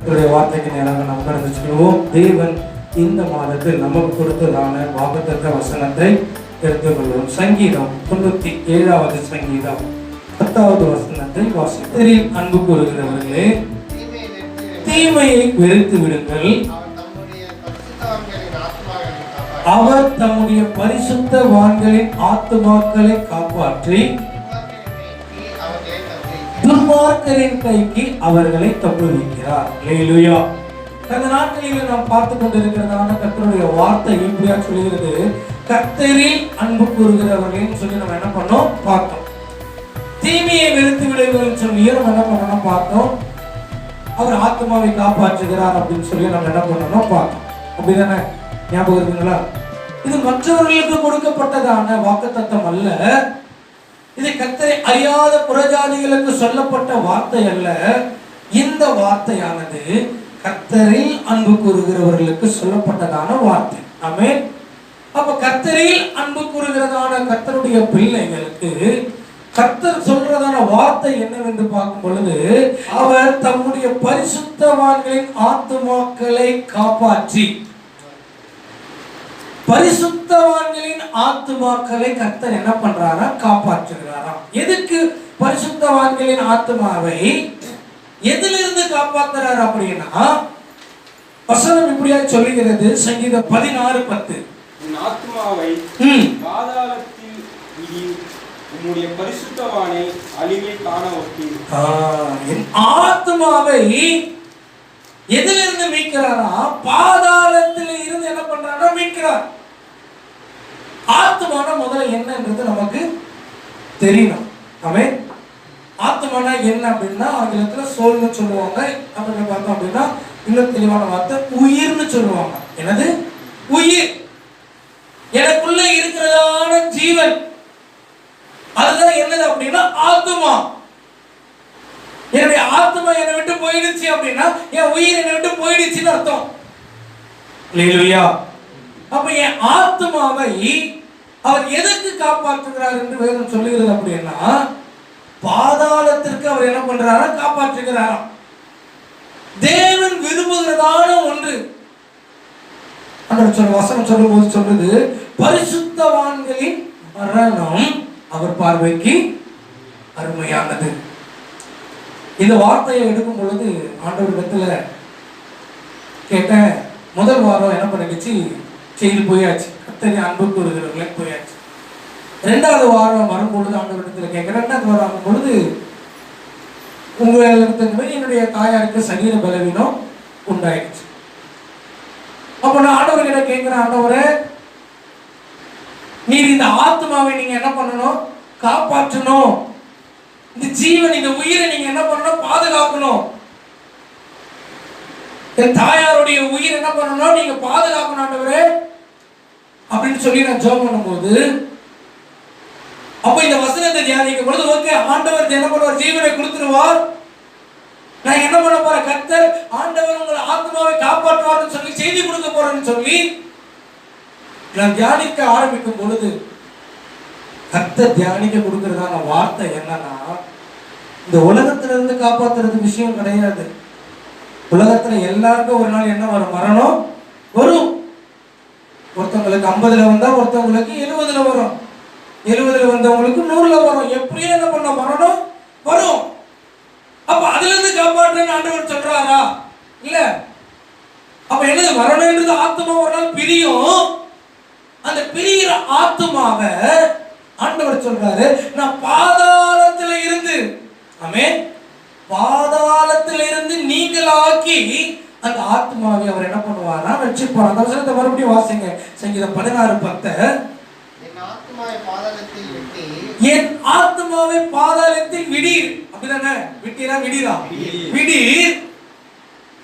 வார்த்தைக்கு நேராக நாம் கடந்து செல்வோம். தேவன் இந்த மாதத்தில் நமக்கு கொடுத்ததான வாக்குத்தத்த வசனத்தை எடுத்துக்கொள்வோம். சங்கீதம் 97வது சங்கீதம் 10வது வசனத்தை வாசித்தரில் அன்பு கூறுகிறவர்களே, தீமையை வெறுத்து விடுங்கள், அவர் தம்முடைய பரிசுத்தவான்களின் ஆத்துமாக்களை காப்பாற்றி துன்மார்க்கரின் கைக்கு அவர்களை தப்புவிக்கிறார். அல்லேலூயா. கடந்த நாட்களில் நாம் பார்த்து கொண்டிருக்கிறதான கர்த்தருடைய வார்த்தை இப்படியா சொல்லுகிறது, கர்த்தரில் அன்பு கூறுகிறவர்களையும் சொல்லி நம்ம என்ன பண்ணோம் பார்த்தோம். தீமையை வெறுத்து விடுங்கள் சொல்லி நம்ம என்ன பண்ணணும் பார்த்தோம். அவர் ஆத்மாவை காப்பாற்றுகிறார் அப்படின்னு சொல்லி நம்ம என்ன பண்ணணும் பார்த்தோம். அப்படிதானே? ஞாபகம் இருக்குங்களா? இது மற்றவர்களுக்கு கொடுக்கப்பட்டதான வாக்குத்தத்தம் அல்ல. இது கர்த்தரை அறியாத புறஜாதிகளுக்கு சொல்லப்பட்ட வார்த்தை அல்ல. இந்த வார்த்தையானது கர்த்தரில் அன்பு கூறுகிறவர்களுக்கு சொல்லப்பட்டதான வார்த்தை. ஆமென். அப்ப கர்த்தரில் அன்பு கூறுகிறதான கர்த்தருடைய பிள்ளைகளுக்கு கர்த்தர் சொல்றதான வார்த்தை என்னவென்று பார்க்கும் பொழுது, அவர் தம்முடைய பரிசுத்தவான்களின் ஆத்துமாக்களை காப்பாற்றி, பரிசுத்தவான்களின் ஆத்துமாக்களை கர்த்தர் என்ன பண்றாரா? காப்பாற்றுகிறாராம். எதுக்கு பரிசுத்தவான்களின் ஆத்துமாவை எதிலிருந்து காப்பாற்றுறார் அப்படின்னா, வசனம் இப்படியா சொல்லுகிறது. சங்கீதம் 16:10, உன் ஆத்துமாவை பாதாளத்தில் விடீர், உம்முடைய பரிசுத்தவானை அழிவை காண ஒட்டீர். என் ஆத்துமாவை எதிலிருந்து மீட்கிறாரா? பாதாளத்தில் இருந்து என்ன பண்றாரா? மீட்கிறார். ஆத்மான முதல்ல என்னன்றது நமக்கு தெரியணும். ஆமென். ஆத்மானா என்ன அப்படின்னா ஆங்கிலத்துல சோல்னு சொல்லுவாங்க. அப்படின்னு பார்த்தோம் அப்படின்னா இன்னும் தெளிவான வார்த்தை உயிர்னு சொல்லுவாங்க. என்னது? உயிர். எனக்குள்ள இருக்கிறதான ஜீவன், அதுதான் என்னது அப்படின்னா ஆத்மா. என்னுடைய ஆத்மா என்னை விட்டு போயிடுச்சு அப்படின்னா என் உயிர் என்னை விட்டு போயிடுச்சுன்னு அர்த்தம். அல்லேலூயா. அப்ப என் ஆத்மாவை அவர் எதற்கு காப்பாற்றுகிறார் என்று வேதம் சொல்லுகிறது அப்படின்னா, பாதாளத்திற்கு அவர் என்ன பண்றாரா? காப்பாற்றுகிறாராம். தேவன் விரும்புகிறதான ஒன்று. அந்த வசனம் சொல்லும்போது சொல்றது, பரிசுத்தவான்களின் மரணம் அவர் பார்வைக்கு அருமையானது. இந்த வார்த்தையை எடுக்கும் பொழுது ஆண்டவரிடத்துல கேட்ட முதல் வாரம் என்ன பண்ணிடுச்சு? செய்தி போயாச்சு. கர்த்தரை அன்பு கூறுகிறவர்களே போயாச்சு. 2வது வாரம் வரும்பொழுது ஆண்டவரிடத்துல கேட்க, 2வது வாரம் ஆகும் பொழுது உங்களுக்கு என்னுடைய தாயாருக்கு சரீர பலவீனம் உண்டாயிடுச்சு. அப்ப நான் ஆண்டவர்கிட்ட கேட்கிறேன், ஆண்டவரே நீர் இந்த ஆத்மாவை நீங்க என்ன பண்ணணும்? காப்பாற்றணும். இந்த ஜீவன், இந்த உயிரை நீங்க என்ன பண்ணணும்? பாதுகாக்கணும். என் தாயாருடைய உயிர் என்ன பண்ணணும்? நீங்க பாதுகாக்கணும் ஆண்டவரே அப்படின்னு சொல்லி நான் ஜெபம் பண்ணும்போது, அப்ப இந்த வசனத்தை தியானிக்கும் பொழுது, ஓகே ஆண்டவர் என்ன பண்ணுவார்? ஜீவனை கொடுத்துருவார். நான் என்ன பண்ண போறேன்? கர்த்தர் ஆண்டவர் உங்கள் ஆத்மாவை காப்பாற்றுவார்னு சொல்லி செய்தி கொடுக்க போறேன்னு சொல்லி நான் தியானிக்க ஆரம்பிக்கும் பொழுது, கர்த்தர் தியானிக்க கொடுக்கிறதான வார்த்தை என்னன்னா, இந்த உலகத்திலிருந்து காப்பாற்றுறது விஷயம் கிடையாது. உலகத்துல எல்லாருக்கும் ஒரு நாள் என்ன வரும்? மரணம் வரும். ஒருத்தவங்களுக்கு 50ல வந்தா ஒருத்தவங்களுக்கு 70ல வரும். 70ல வந்தவங்களுக்கு 100ல வரும். எப்படியே என்ன பண்ண மரணம் வரும். அப்ப அதுல இருந்து காப்பாற்றுன்னு ஆண்டவர் சொல்றாரா? இல்ல. அப்ப என்னது? மரணம்ன்றது ஆத்மா ஒரு நாள் பிரியும். அந்த பிரிகிற ஆத்மாவை ஆண்டவர் சொல்றாரு, நான் பாதாளத்துல இருந்து, ஆமென், பாதாளத்துல இருந்து நீங்களாக்கி அந்த ஆத்மாவை அவர் என்ன பண்ணுவாரா? ரட்சிப்பார். அந்த வசனத்தை மறுபடியும் வாசிங்க. சங்கீதம் 16:10, என் ஆத்மாவை பாதாளத்தில் விடீர். அப்படிதானே? விட்டீரா? விடீரா? விடீர்.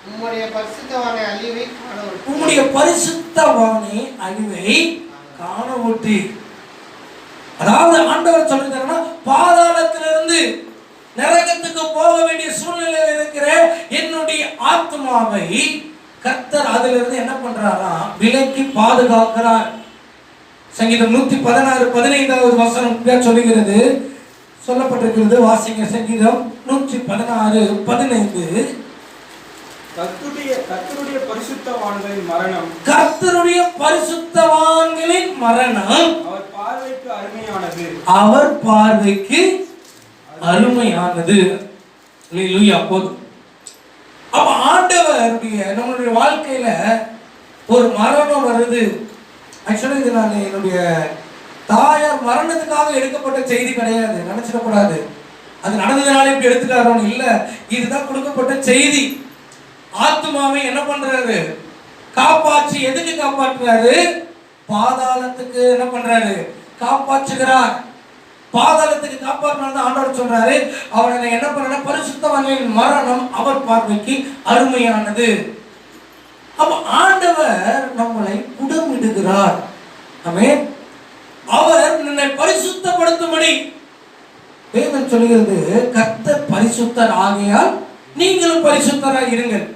உம்முடைய பரிசுத்தவானை அழிவை காண ஒட்டீர். அதாவது ஆண்டவர் சொல்லுறாருன்னா, பாதாளத்திலிருந்து நரகத்துக்கு போக வேண்டிய சூழ்நிலையில் இருக்கிற என்னுடைய ஆத்மாவை கர்த்தர் அதிலிருந்து என்ன பண்றாரா? விலக்கி பாதுகாக்கிறார். சங்கீதம் 116:15வது வசனம் சொல்லுகிறது, சொல்லப்பட்டிருக்கிறது. வாசிங்க. சங்கீதம் 116:15, கர்த்தருடைய பரிசுத்தவான்களின் மரணம் கர்த்தருடைய பரிசுத்தவான்களின் மரணம் அவர் பார்வைக்கு அருமையானது. அவர் பார்வைக்கு அருமையானது. அல்லேலூயா. போதும். அப்ப ஆண்டவருடைய நம்மளுடைய வாழ்க்கையில ஒரு மரணம் வருது. ஆக்சுவலா இது நான் என்னுடைய தாயார் மரணத்துக்காக எடுக்கப்பட்ட செய்தி கிடையாது, நினைச்சிடக்கூடாது. அது நடந்ததுனால இப்படி எடுத்துட்டாரோன்னு இல்ல, இதுதான் கொடுக்கப்பட்ட செய்தி. ஆத்துமாவை என்ன பண்றாரு? காப்பாற்றி. எதுக்கு காப்பாற்றுறாரு? பாதாளத்துக்கு என்ன பண்றாரு? காப்பாற்றுகிறார். பாதாளத்துக்கு காப்பாற்றினால்தான் ஆண்டவர் சொல்றாரு, அவனை என்ன பண்ண பரிசுத்தவான்களின் மரணம் அவர் பார்வைக்கு அருமையானது. அப்ப ஆண்டவர் நம்மளை புடமிடுகிறார். ஆமென். அவர் நம்மை பரிசுத்தப்படுத்தும்படி வேதம் சொல்கிறது, கர்த்தர் பரிசுத்தர் ஆகையால் நீங்களும் பரிசுத்தராய் இருங்கள்.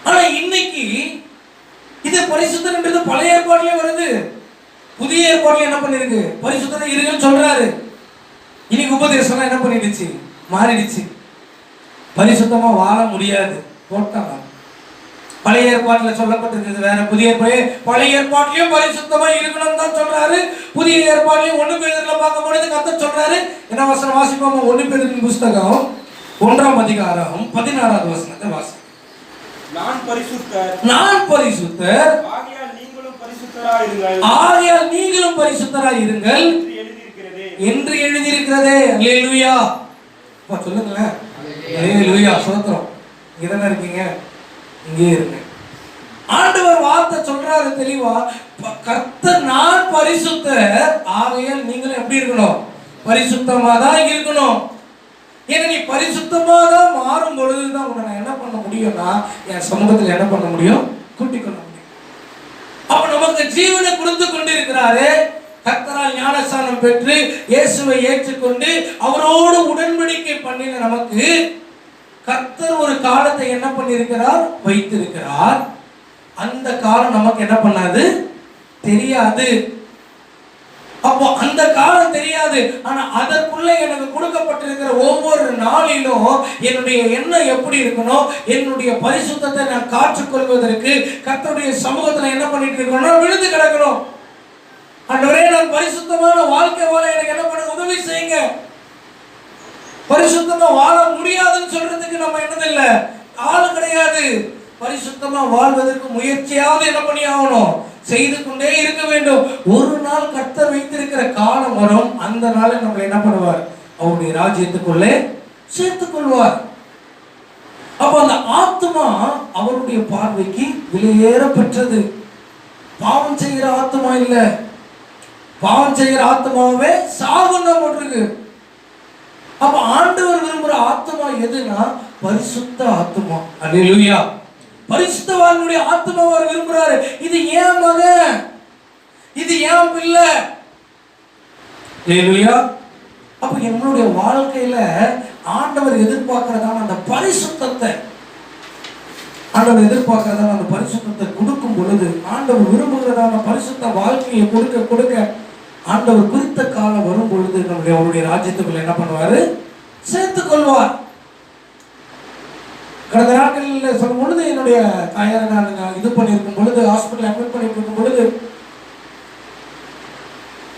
ஆனா இன்னைக்கு இது பரிசுத்தன்றது பழைய ஏற்பாட்டிலே வருது, புதிய ஏற்பாட்டில் என்ன பண்ணிருக்கு? பரிசுத்தராய் இருங்கன்னு சொல்றாரு. இன்னைக்கு உபதேசம் என்ன பண்ணிடுச்சு? மாறிடுச்சு. பரிசுத்தமா வாழ முடியாது போட்டாங்க. பழைய ஏற்பாட்டில் சொல்லப்பட்டிருக்கிறது வேற, புதிய பழைய ஏற்பாட்டிலையும் பரிசுத்தமா இருக்கணும் தான் சொல்றாரு. புதிய ஏற்பாட்டிலையும் 1 பேதுருல பார்க்கும் பொழுது கர்த்தர் சொல்றாரு. என்ன வசனம் வாசிப்போமா? 1 பேதுருவின் புஸ்தகம் 1ஆம் அதிகாரம் 16வது வசனத்தை வாசி. நான் பரிசுத்தர், நான் பரிசுத்தர், ஆகையால் நீங்களும் பரிசுத்தராய் இருங்கள், ஆகையால் நீங்களும் பரிசுத்தராய் இருங்கள் என்று எழுதியிருக்கிறதே. அல்லேலூயா. அப்பா சொல்லுங்களேன். அல்லேலூயா. ஸ்தோத்திரம். இங்க தானே இருக்கீங்க, இங்கே இருங்க. ஆண்டவர் வார்த்தை சொல்றாரு தெளிவா, கர்த்தர் நான் பரிசுத்தர் ஆகையால் நீங்களும் எப்படி இருக்கணும்? பரிசுத்தமா தான் இருக்கணும். ஏன்னா நீ பரிசுத்தமா தான் மாறும் பொழுதுதான் உன்னை நான் என்ன பண்ண முடியும்னா என் சமூகத்தில் என்ன பண்ண முடியும்? கூட்டிக் கொள்ள முடியும். அப்ப நமக்கு ஜீவனை கொடுத்து கொண்டிருக்கிறாரு. கர்த்தரால் ஞானஸ்நானம் பெற்று இயேசுவை ஏற்றுக்கொண்டு அவரோடு உடன்படிக்கை பண்ணின நமக்கு கர்த்தர் ஒரு காலத்தை என்ன பண்ணியிருக்கிறார்? வைத்திருக்கிறார். அந்த காலம் நமக்கு என்ன பண்ணாது? தெரியாது. அப்போ அந்த காலம் தெரியாது. ஆனா அதற்குள்ள எனக்கு கொடுக்கப்பட்டிருக்கிற ஒவ்வொரு நாளிலும் என்னுடைய எண்ணம் எப்படி இருக்கணும்? என்னுடைய பரிசுத்தத்தை நான் காற்றுக்கொள்வதற்கு கர்த்தருடைய சமூகத்துல என்ன பண்ணிட்டு இருக்கணும்? விழுந்து கிடக்கணும். ஆண்டவரே, நான் பரிசுத்தமான வாழ்க்கை வாழ எனக்கு என்ன பண்ண உதவி செய்யுங்க. பரிசுத்தமா வாழ முடியாதுன்னு சொல்றதுக்கு நம்ம என்னதில்ல, ஆள் கிடையாது. பரிசுத்தமா வாழ்வதற்கு முயற்சியாவது என்ன பண்ணி ஆகணும்? செய்து கொண்டே இருக்க வேண்டும். ஒரு நாள் கர்த்தர் வைத்திருக்கிற காலம் வரும். அந்த நாளை நம்ம என்ன பண்ணுவார்? அவருடைய ராஜ்யத்துக்குள்ளே சேர்த்துக் கொள்வார். அப்ப அந்த ஆத்மா அவருடைய பார்வைக்கு விலையேற பெற்றது. பாவம் செய்கிற ஆத்மா இல்ல, பாவம் செய்கிற ஆத்மாவே சாகுன்னா போட்டிருக்கு. அப்ப ஆண்டவர் விரும்புற ஆத்மா எதுனா பரிசுத்த ஆத்மா. அல்லேலூயா. பரிசுத்தவானுடைய ஆத்மா அவர் விரும்புறாரு. இது ஏன் மகன், இது ஏன் பிள்ளை. அல்லேலூயா. அப்ப என்னுடைய வாழ்க்கையில ஆண்டவர் எதிர்பார்க்கிறதான அந்த பரிசுத்தத்தை, ஆண்டவர் எதிர்பார்க்கிறதான அந்த பரிசுத்தத்தை கொடுக்கும் பொழுது, ஆண்டவர் விரும்புகிறதான பரிசுத்த வாழ்க்கையை கொடுக்க கொடுக்க ஆண்டவர் குறித்த காலம் வரும் பொழுது நம்முடைய அவருடைய ராஜ்யத்துக்குள்ள என்ன பண்ணுவாரு? சேர்த்துக் கொள்வார். கடந்த நாட்களில் சொல்லும் பொழுது என்னுடைய தாயாரை நான் இது பண்ணியிருக்கும் பொழுது, ஹாஸ்பிட்டல் அட்மிட் பண்ணிட்டு இருக்கும் பொழுது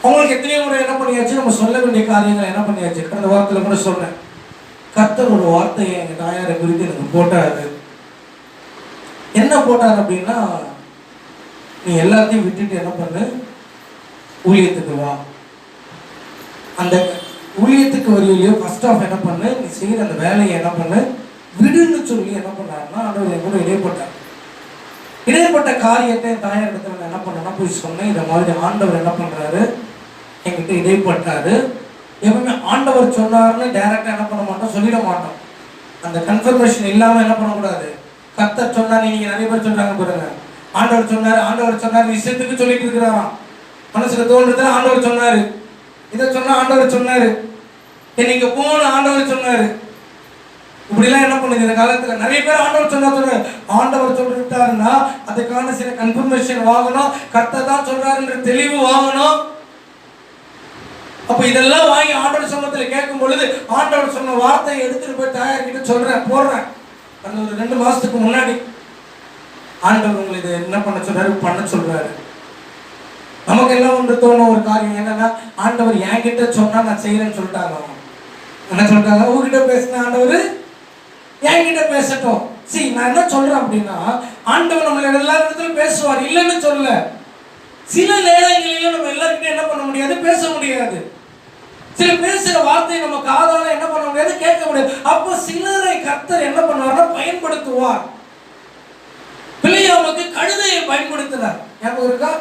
அவங்களுக்கு எத்தனையோ முறை என்ன பண்ணியாச்சு, நம்ம சொல்ல வேண்டிய காரியங்களை என்ன பண்ணியாச்சு. கடந்த வாரத்தில் கூட சொன்னேன். கர்த்தர் ஒரு வார்த்தையை எங்கள் தாயாரை குறித்து எனக்கு போட்டாரு. என்ன போட்டார் அப்படின்னா, நீ எல்லாத்தையும் விட்டுட்டு என்ன பண்ணு, ஊழியத்துக்கு வா. அந்த ஊழியத்துக்கு வரையிலையோ ஃபர்ஸ்ட் ஆஃப் என்ன பண்ணு, நீ செய்கிற அந்த வேலையை என்ன பண்ணு, விடுன்னு சொல்லி என்ன பண்ணாருன்னா ஆண்டவர் என் கூட இடைப்பட்ட காரியத்தை என் தாயார் இடத்துல நான் என்ன பண்ணேன்னா போய் சொன்னேன். இதை மாதிரி ஆண்டவர் என்ன பண்றாரு, என்கிட்ட இடைப்பட்டாரு. எப்பவுமே ஆண்டவர் சொன்னாருன்னு டைரக்டா என்ன பண்ண மாட்டோம், சொல்லிட மாட்டோம். அந்த கன்ஃபர்மேஷன் இல்லாம என்ன பண்ணக்கூடாது. கர்த்தர் சொன்னார், நீங்க நிறைய பேர் சொல்றாங்க பாருங்க, ஆண்டவர் சொன்னார் விஷயத்துக்கு சொல்லிட்டு இருக்கிறாராம். மனசுல தோன்றதுல ஆண்டவர் சொன்னாரு, இதை சொன்னா ஆண்டவர் சொன்னாரு, நீங்க போன ஆண்டவர் சொன்னாரு. இப்படிலாம் என்ன பண்ணுது இந்த காலத்துல நிறைய பேர் ஆண்டவர் சொன்னாரு, ஆண்டவர் சொல்லிட்டாருன்னா அதுக்கான சில கன்ஃபர்மேஷன் வாங்கணும், கர்த்தர் தான் சொல்றாருன்ற தெளிவு வாங்கணும். அப்ப இதெல்லாம் வாங்கி ஆண்டவர் சமூகத்துல கேட்கும் பொழுது ஆண்டவர் சொன்ன வார்த்தையை எடுத்துட்டு போய் தாயார்கிட்ட சொல்றேன், போடுறேன். அந்த ஒரு 2 மாசத்துக்கு முன்னாடி ஆண்டவர் உங்களை இதை என்ன பண்ண சொல்றாரு. நமக்கு எல்லாம் ஒன்று தோணும் ஒரு காரியம் என்னன்னா, ஆண்டவர் என்கிட்ட சொன்னா நான் செய்யறேன்னு சொல்லிட்டாங்க. அவங்க என்ன சொல்லிட்டாங்க? உங்ககிட்ட பேசின ஆண்டவர் என்கிட்ட பேசட்டும். நான் என்ன சொல்றேன் அப்படின்னா, ஆண்டவர் நம்மள எல்லா இடத்துலயும் பேசுவார், இல்லைன்னு சொல்ல. சில நேரங்களிலும் நம்ம எல்லாருக்கிட்டும் என்ன பண்ண முடியாது, பேச முடியாது. சில பேசுற வார்த்தையை நம்ம காதால என்ன பண்ண முடியாது, கேட்க முடியாது. அப்போ சிலரை கர்த்தர் என்ன பண்ணுவார்னா பயன்படுத்துவார். பிள்ளையாவுக்கு கழுதையை பயன்படுத்தினார். ஞாபகம் இருக்கா?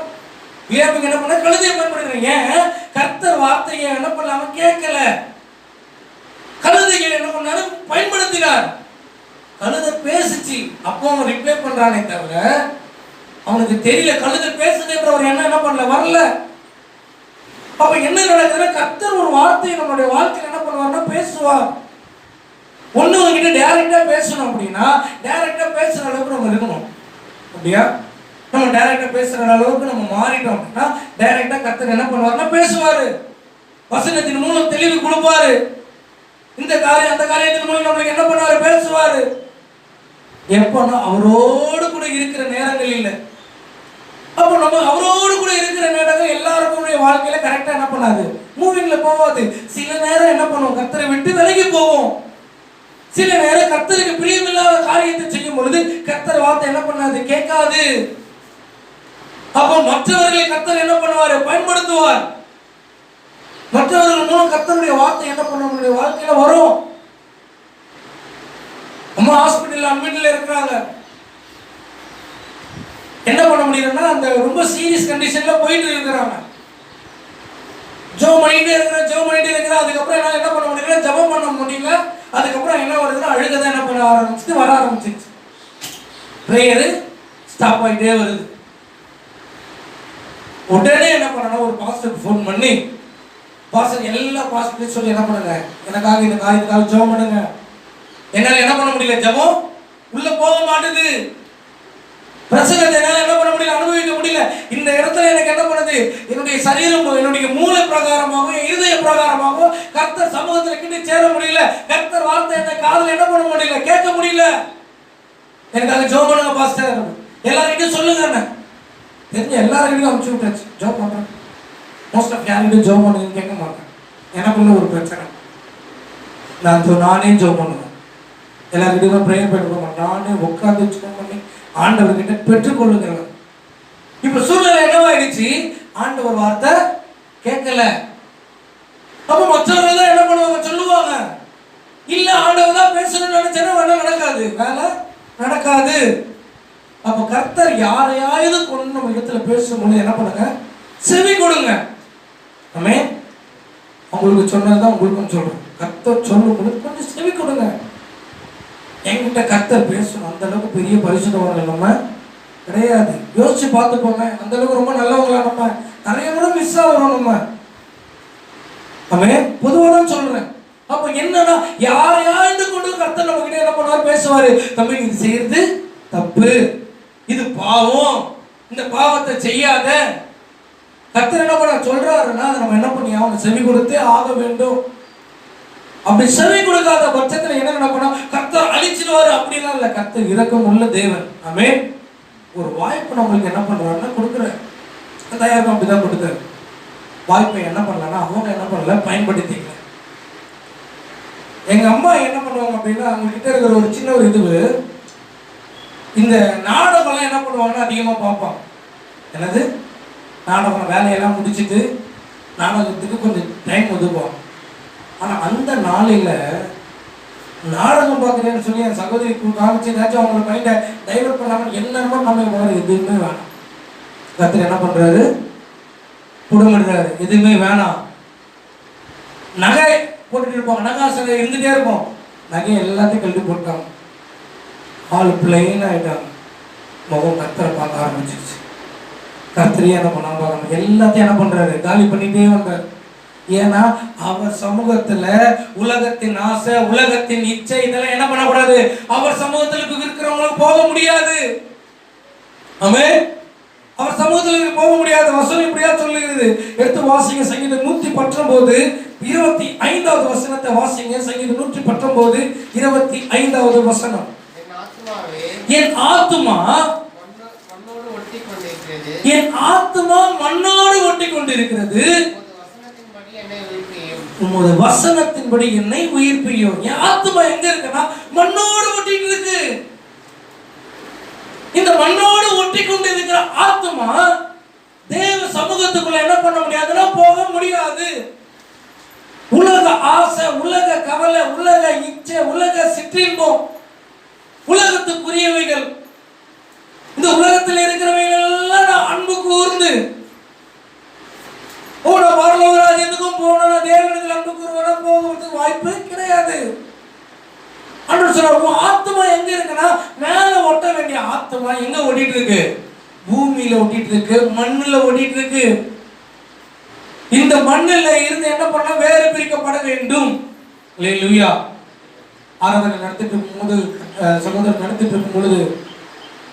பிள்ளையாவுக்கு என்ன பண்ண, கழுதையை பயன்படுத்தினார். ஏன்? கர்த்தர் வார்த்தையை என்ன பண்ணாம கேட்கல. கழுதையை என்ன பண்ணாரு, பயன்படுத்தினார். கழுதை பேசுச்சு. அப்போ அவன் ரிப்ளை பண்றானே தவிர அவனுக்கு தெரியல கழுதை பேசுதுன்ற ஒரு எண்ணம் என்ன பண்ணல, வரல. அப்ப என்ன நடக்குதுன்னா, கர்த்தர் ஒரு வார்த்தையை நம்மளுடைய வாழ்க்கையில் என்ன பண்ணுவார்னா பேசுவார். ஒண்ணு உங்ககிட்ட டைரக்டா பேசணும் அப்படின்னா டைரக்டா பேசுற அளவுக்கு நம்ம இருக்கணும். அப்படியா? நம்ம டைரக்டா பேசுற அளவுக்கு நம்ம மாறிட்டோம் அப்படின்னா டைரக்டா கர்த்தர் என்ன பண்ணுவார்னா பேசுவாரு. வசனத்தின் மூலம் தெளிவு கொடுப்பாரு. இந்த காரியம் அந்த காரியத்தின் மூலம் நம்மளுக்கு என்ன பண்ணுவாரு, பேசுவாரு. எப்பன்னா அவரோடு கூட இருக்கிற நேரங்கள் இல்லை. அப்போ நம்ம அவரோடு கூட இருக்கிற நேரங்கள் எல்லாருக்கும் வாழ்க்கையில கரெக்டா என்ன பண்ணாது, மூவிங்ல போவாது. சில நேரம் என்ன பண்ணுவோம், கர்த்தரை விட்டு விலகி போவோம். சில நேரம் கர்த்தருக்கு பிரியமில்லாத காரியத்தை செய்யும் பொழுது கர்த்தர் வார்த்தை என்ன பண்ணாது, கேட்காது. அப்போ மற்றவர்களை கர்த்தர் என்ன பண்ணுவாரு, பயன்படுத்துவார். மற்றவர்கள் மூலம் கர்த்தருடைய வார்த்தை என்ன பண்ண முடியும், வாழ்க்கையில வரும். அம்மா ஹாஸ்பிட்டல் அட்மிட்ல இருக்கிறாங்க. என்ன பண்ண முடியலன்னா அந்த ரொம்ப சீரியஸ் கண்டிஷன்ல போயிட்டு இருக்கிறாங்க. ஜெபம் பண்ணிட்டே இருக்கிற அதுக்கப்புறம் என்னால என்ன பண்ண முடியல, ஜெபம் பண்ண முடியல. அதுக்கப்புறம் என்ன வருதுன்னா அழுகதான் என்ன பண்ண ஆரம்பிச்சு வர ஆரம்பிச்சிருச்சு. பிரேயர் ஸ்டாப் ஆகிட்டே வருது. உடனே என்ன பண்ணணும், ஒரு பாஸ்டருக்கு ஃபோன் பண்ணி, பாஸ்டர் எல்லா பாஸ்டர்லையும் சொல்லி என்ன பண்ணுங்க, எனக்காக இந்த காரியத்துக்காக ஜெபம் பண்ணுங்க. என்னால என்ன பண்ண முடியல, ஜெபம் உள்ள போக மாட்டுது. பிரசங்கத்தை என்னால என்ன பண்ண முடியல, அனுபவிக்க முடியல. இந்த இடத்துல எனக்கு என்ன பண்ணுது, என்னுடைய சரீரம் என்னுடைய மூளை பிரகாரமாகவும் இருதய பிரகாரமாகவும் கர்த்தர் சமூகத்தில் கிட்ட சேர முடியல. கர்த்தர் வார்த்தை என்ன காதுல என்ன பண்ண முடியல, கேட்க முடியல. எனக்காக ஜெபம் பண்ணுங்க பாஸ்டர், எல்லார்கிட்டையும் சொல்லுங்க. என்ன தெரிஞ்ச எல்லாருக்கிட்டையும் அனுப்பிச்சு விட்டாச்சு, ஜெபம் பண்றேன். மோஸ்ட் ஆஃப் யாருக்கிட்டையும் ஜெபம் பண்ணுங்கன்னு கேட்க மாட்டேன். எனக்குள்ள ஒரு பிரச்சனை, நானே ஜெபம் பண்ணுவேன். எல்லாருக்கிட்டையும் ப்ரேயர் பண்ணிருக்கோம், நானே உட்காந்து ஜெபம் பண்ணி ஆண்டவர்கிட்ட பெற்றுக்கொள்ளுகிறவன். இப்ப சூழ்நிலை என்னவாயிடுச்சு, ஆண்டவர் வார்த்தை கேட்கல. அப்ப மற்றவர்கள் தான் என்ன பண்ணுவாங்க, சொல்லுவாங்க. இல்ல ஆண்டவர் தான் பேசணும்னு நினைச்சா வேலை நடக்காது, வேலை நடக்காது. அப்ப கர்த்தர் யாரையாவது கொண்டு நம்ம இடத்துல பேசும்போது என்ன பண்ணுங்க, செவி கொடுங்க. ஆமே, உங்களுக்கு சொன்னதுதான் உங்களுக்கும் சொல்றேன். கர்த்தர் சொல்லும்போது கொஞ்சம் செவி கொடுங்க. என்கிட்ட கர்த்தர் பேசணும், அந்த அளவுக்கு பெரிய பரிசுத்தவர்கள் நம்ம கிடையாது. யோசிச்சு பார்த்துக்கோங்க, அந்த அளவுக்கு ரொம்ப நல்லவங்களா நம்ம நிறைய முறை மிஸ் ஆகிறோம் நம்ம. ஆமே, பொதுவாக தான் சொல்றேன். அப்போ என்னன்னா யாரையாண்டு கொண்டு கர்த்தர் நம்ம கிட்ட என்ன பண்ணுவார், பேசுவாரு. தம்பி இது செய்யறது தப்பு, இது பாவம், இந்த பாவத்தை செய்யாத. கர்த்தர் என்ன பண்ண சொல்றாருன்னா அதை நம்ம என்ன பண்ணி அவனை செவி கொடுத்தே ஆக வேண்டும். அப்படி செவி கொடுக்காத பட்சத்தில் என்ன நடக்கணும், கர்த்தர் அழிச்சிடுவாரு அப்படிலாம் இல்லை. கர்த்தர் இரக்கம் உள்ள தேவன். ஆமே, ஒரு வாய்ப்பு நம்மளுக்கு என்ன பண்றாருன்னா கொடுக்குற தயாரிக்கும், அப்படிதான் கொடுத்தாரு. வாய்ப்பை என்ன பண்ணலன்னா அவங்க என்ன பண்ணல, பயன்படுத்திக்கல. எங்க அம்மா என்ன பண்ணுவாங்க அப்படின்னா, அவங்க கிட்ட இருக்கிற ஒரு சின்ன ஒரு இது, இந்த நாடகம்லாம் என்ன பண்ணுவாங்கன்னா அதிகமாக பார்ப்பாங்க. என்னது நாடகம், வேலையெல்லாம் முடிச்சுட்டு நாடகத்துக்கு கொஞ்சம் டைம் ஒதுக்குவாங்க. ஆனால் அந்த நாளையில் நாடகம் பார்க்குறேன்னு சொல்லி என் சகோதரி காமிச்சு ஏதாச்சும் அவங்கள மைண்டை டைவர்ட் பண்ணாமல் என்னென்னமோ நம்ம எதுவுமே வேணாம். கர்த்தர் என்ன பண்ணுறாரு, புடமிடுறாரு, எதுவுமே வேணாம். நகை போட்டுட்டு இருப்பாங்க, நகாசனை இருந்துகிட்டே இருக்கும். நகை எல்லாத்தையும் கழட்டி போட்டாங்க, ஆள் பிளைன் ஆகிட்டாங்க. முகம் கர்த்தரை பார்க்க ஆரம்பிச்சிருச்சு. கர்த்தரையே என்ன பண்ண பார்க்கணும், எல்லாத்தையும் என்ன பண்ணுறாரு, காலி பண்ணிகிட்டே வந்தார். ஏன்னா அவர் சமூகத்துல உலகத்தின் ஆசை, உலகத்தின் இச்சை இதெல்லாம் என்ன பண்ணக்கூடாது, அவர் சமூகத்திற்கு இருக்கிறவங்களுக்கு போக முடியாது. ஆமே, அவர் சமூகத்திற்கு போக முடியாது. வசனம் இப்படியா சொல்லுகிறது, எடுத்து வாசிங்க. சங்கீதம் 119 25வது வசனத்தை வாசிங்க. சங்கீதம் 119 25வது வசனம். என் ஆத்துமா மண்ணோடு ஒட்டி கொண்டிருக்கிறது. என் ஆத்துமா மண்ணோடு ஒட்டி கொண்டிருக்கிறது. உமது வசனத்தின்படி என்னை உயிர்ப்பியும். என் ஆத்துமா எங்க இருக்குன்னா மண்ணோடு ஒட்டிட்டு இருக்கு. இந்த மண்ணோடு ஒட்டி கொண்டு இருக்கிற ஆத்துமா தேவ சமூகத்துக்குள்ள என்ன பண்ண முடியாதுன்னா போக முடியாது. உலக ஆசை, உலக கவலை, உலக இச்சை, உலக சிற்றின்பம், உலகத்துக்குரியவைகள், இந்த உலகத்தில் இருக்கிறவைகள் எல்லாம் நான் அன்பு கூர்ந்து நான் பரலோக ராஜ்யத்துக்கும் போகணும், தேவனிடத்தில் அன்பு கூறுவனா போகிறதுக்கு வாய்ப்பு கிடையாது. ஆண்டவர் சொல்றார், உன் ஆத்மா எங்க இருக்குன்னா மேல ஒட்ட வேண்டிய ஆத்மா எங்க ஓடிட்டு இருக்கு? பூமியில ஓடிட்டு இருக்கு, மண்ணுல ஓடிட்டு இருக்கு. இந்த மண்ணில் இருந்து என்ன பண்ண வேறு பிரிக்கப்பட வேண்டும். அல்லேலூயா. ஆராதனை நடத்திட்டு இருக்கும்போது, சகோதரர் நடத்திட்டு இருக்கும் பொழுது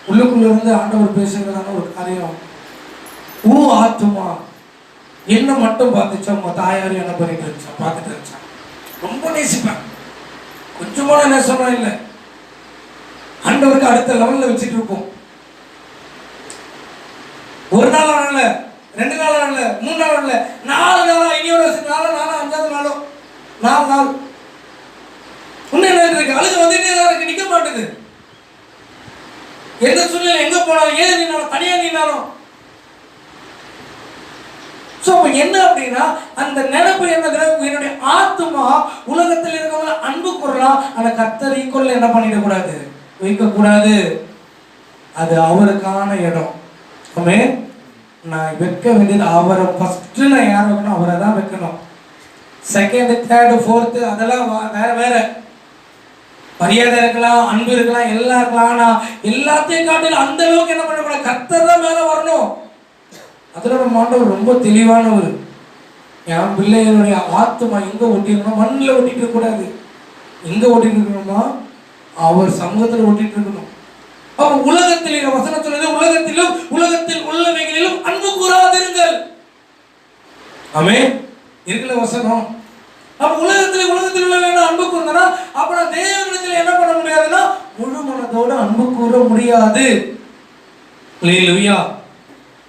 உள்ளுக்குள்ள இருந்து ஆண்டவர் பேசுகிறதான ஒரு காரியம், ஆத்மா என்ன மட்டும் பார்த்துச்சா, உங்க தாயாரும் என்ன பண்ணிட்டு இருந்துச்சா, பார்த்துட்டு இருந்துச்சா. ரொம்ப நேசிப்பேன், கொஞ்சமான நேசம் இல்லை. ஆண்டவருக்கு அடுத்த லெவல்ல வச்சுட்டு இருப்போம். ஒரு நாள் இல்ல, 2 நாள் இல்ல, 3 நாள் இல்ல, 4 நாளா, இனியோட 4 நாளா, 5வது நாளோ 4 நாள் இன்னும் என்ன இருக்கு? அழுக வந்துட்டே தான் இருக்கு, நிக்க மாட்டேது. எந்த சூழ்நிலை எங்க போனாலும், ஏன் நின்னாலும், தனியா நின்னாலும். என்ன அப்படின்னா அந்த நினைப்பு என்னது? என்னுடைய ஆத்மா உலகத்தில் இருக்கவங்க அன்பு கூறலாம், ஆனா கர்த்தரை கொள்ள என்ன பண்ணிடக்கூடாது, வைக்கக்கூடாது. அது அவருக்கான இடம். நான் வைக்க வேண்டியது அவரை. ஃபர்ஸ்ட் நான் யார் வைக்கணும்? அவரை தான் வைக்கணும். செகண்ட், தேர்டு, ஃபோர்த்து அதெல்லாம் வேற வேற. மரியாதை இருக்கலாம், அன்பு இருக்கலாம், எல்லாம் இருக்கலாம். ஆனா எல்லாத்தையும் காட்டிலும் அந்த அளவுக்கு என்ன பண்ணக்கூடாது, கர்த்தர் தான் மேல வரணும். அதுல நம்ம ஆண்டவர் ரொம்ப தெளிவானவர். என் பிள்ளைகளுடைய ஆத்மா எங்க ஒட்டிருக்கணும்? மண்ணில் ஒட்டிட்டு இருக்க கூடாது. எங்க ஒட்டிட்டு இருக்கணுமா? அவர் சமூகத்தில் ஒட்டிட்டு இருக்கணும். அப்ப உலகத்தில் வசனம் சொல்லுது, உலகத்திலும் உலகத்தில் உள்ளவைகளிலும் அன்பு கூறாதிருங்கள். ஆமென். இருக்குல்ல வசனம். அப்ப உலகத்தில் உள்ளவைகளிலும் அன்பு கூர்ந்தனா அப்ப நான் தேவனிடத்தில் என்ன பண்ண முடியாதுன்னா முழு மனதோடு அன்பு கூற முடியாது. அல்லேலூயா.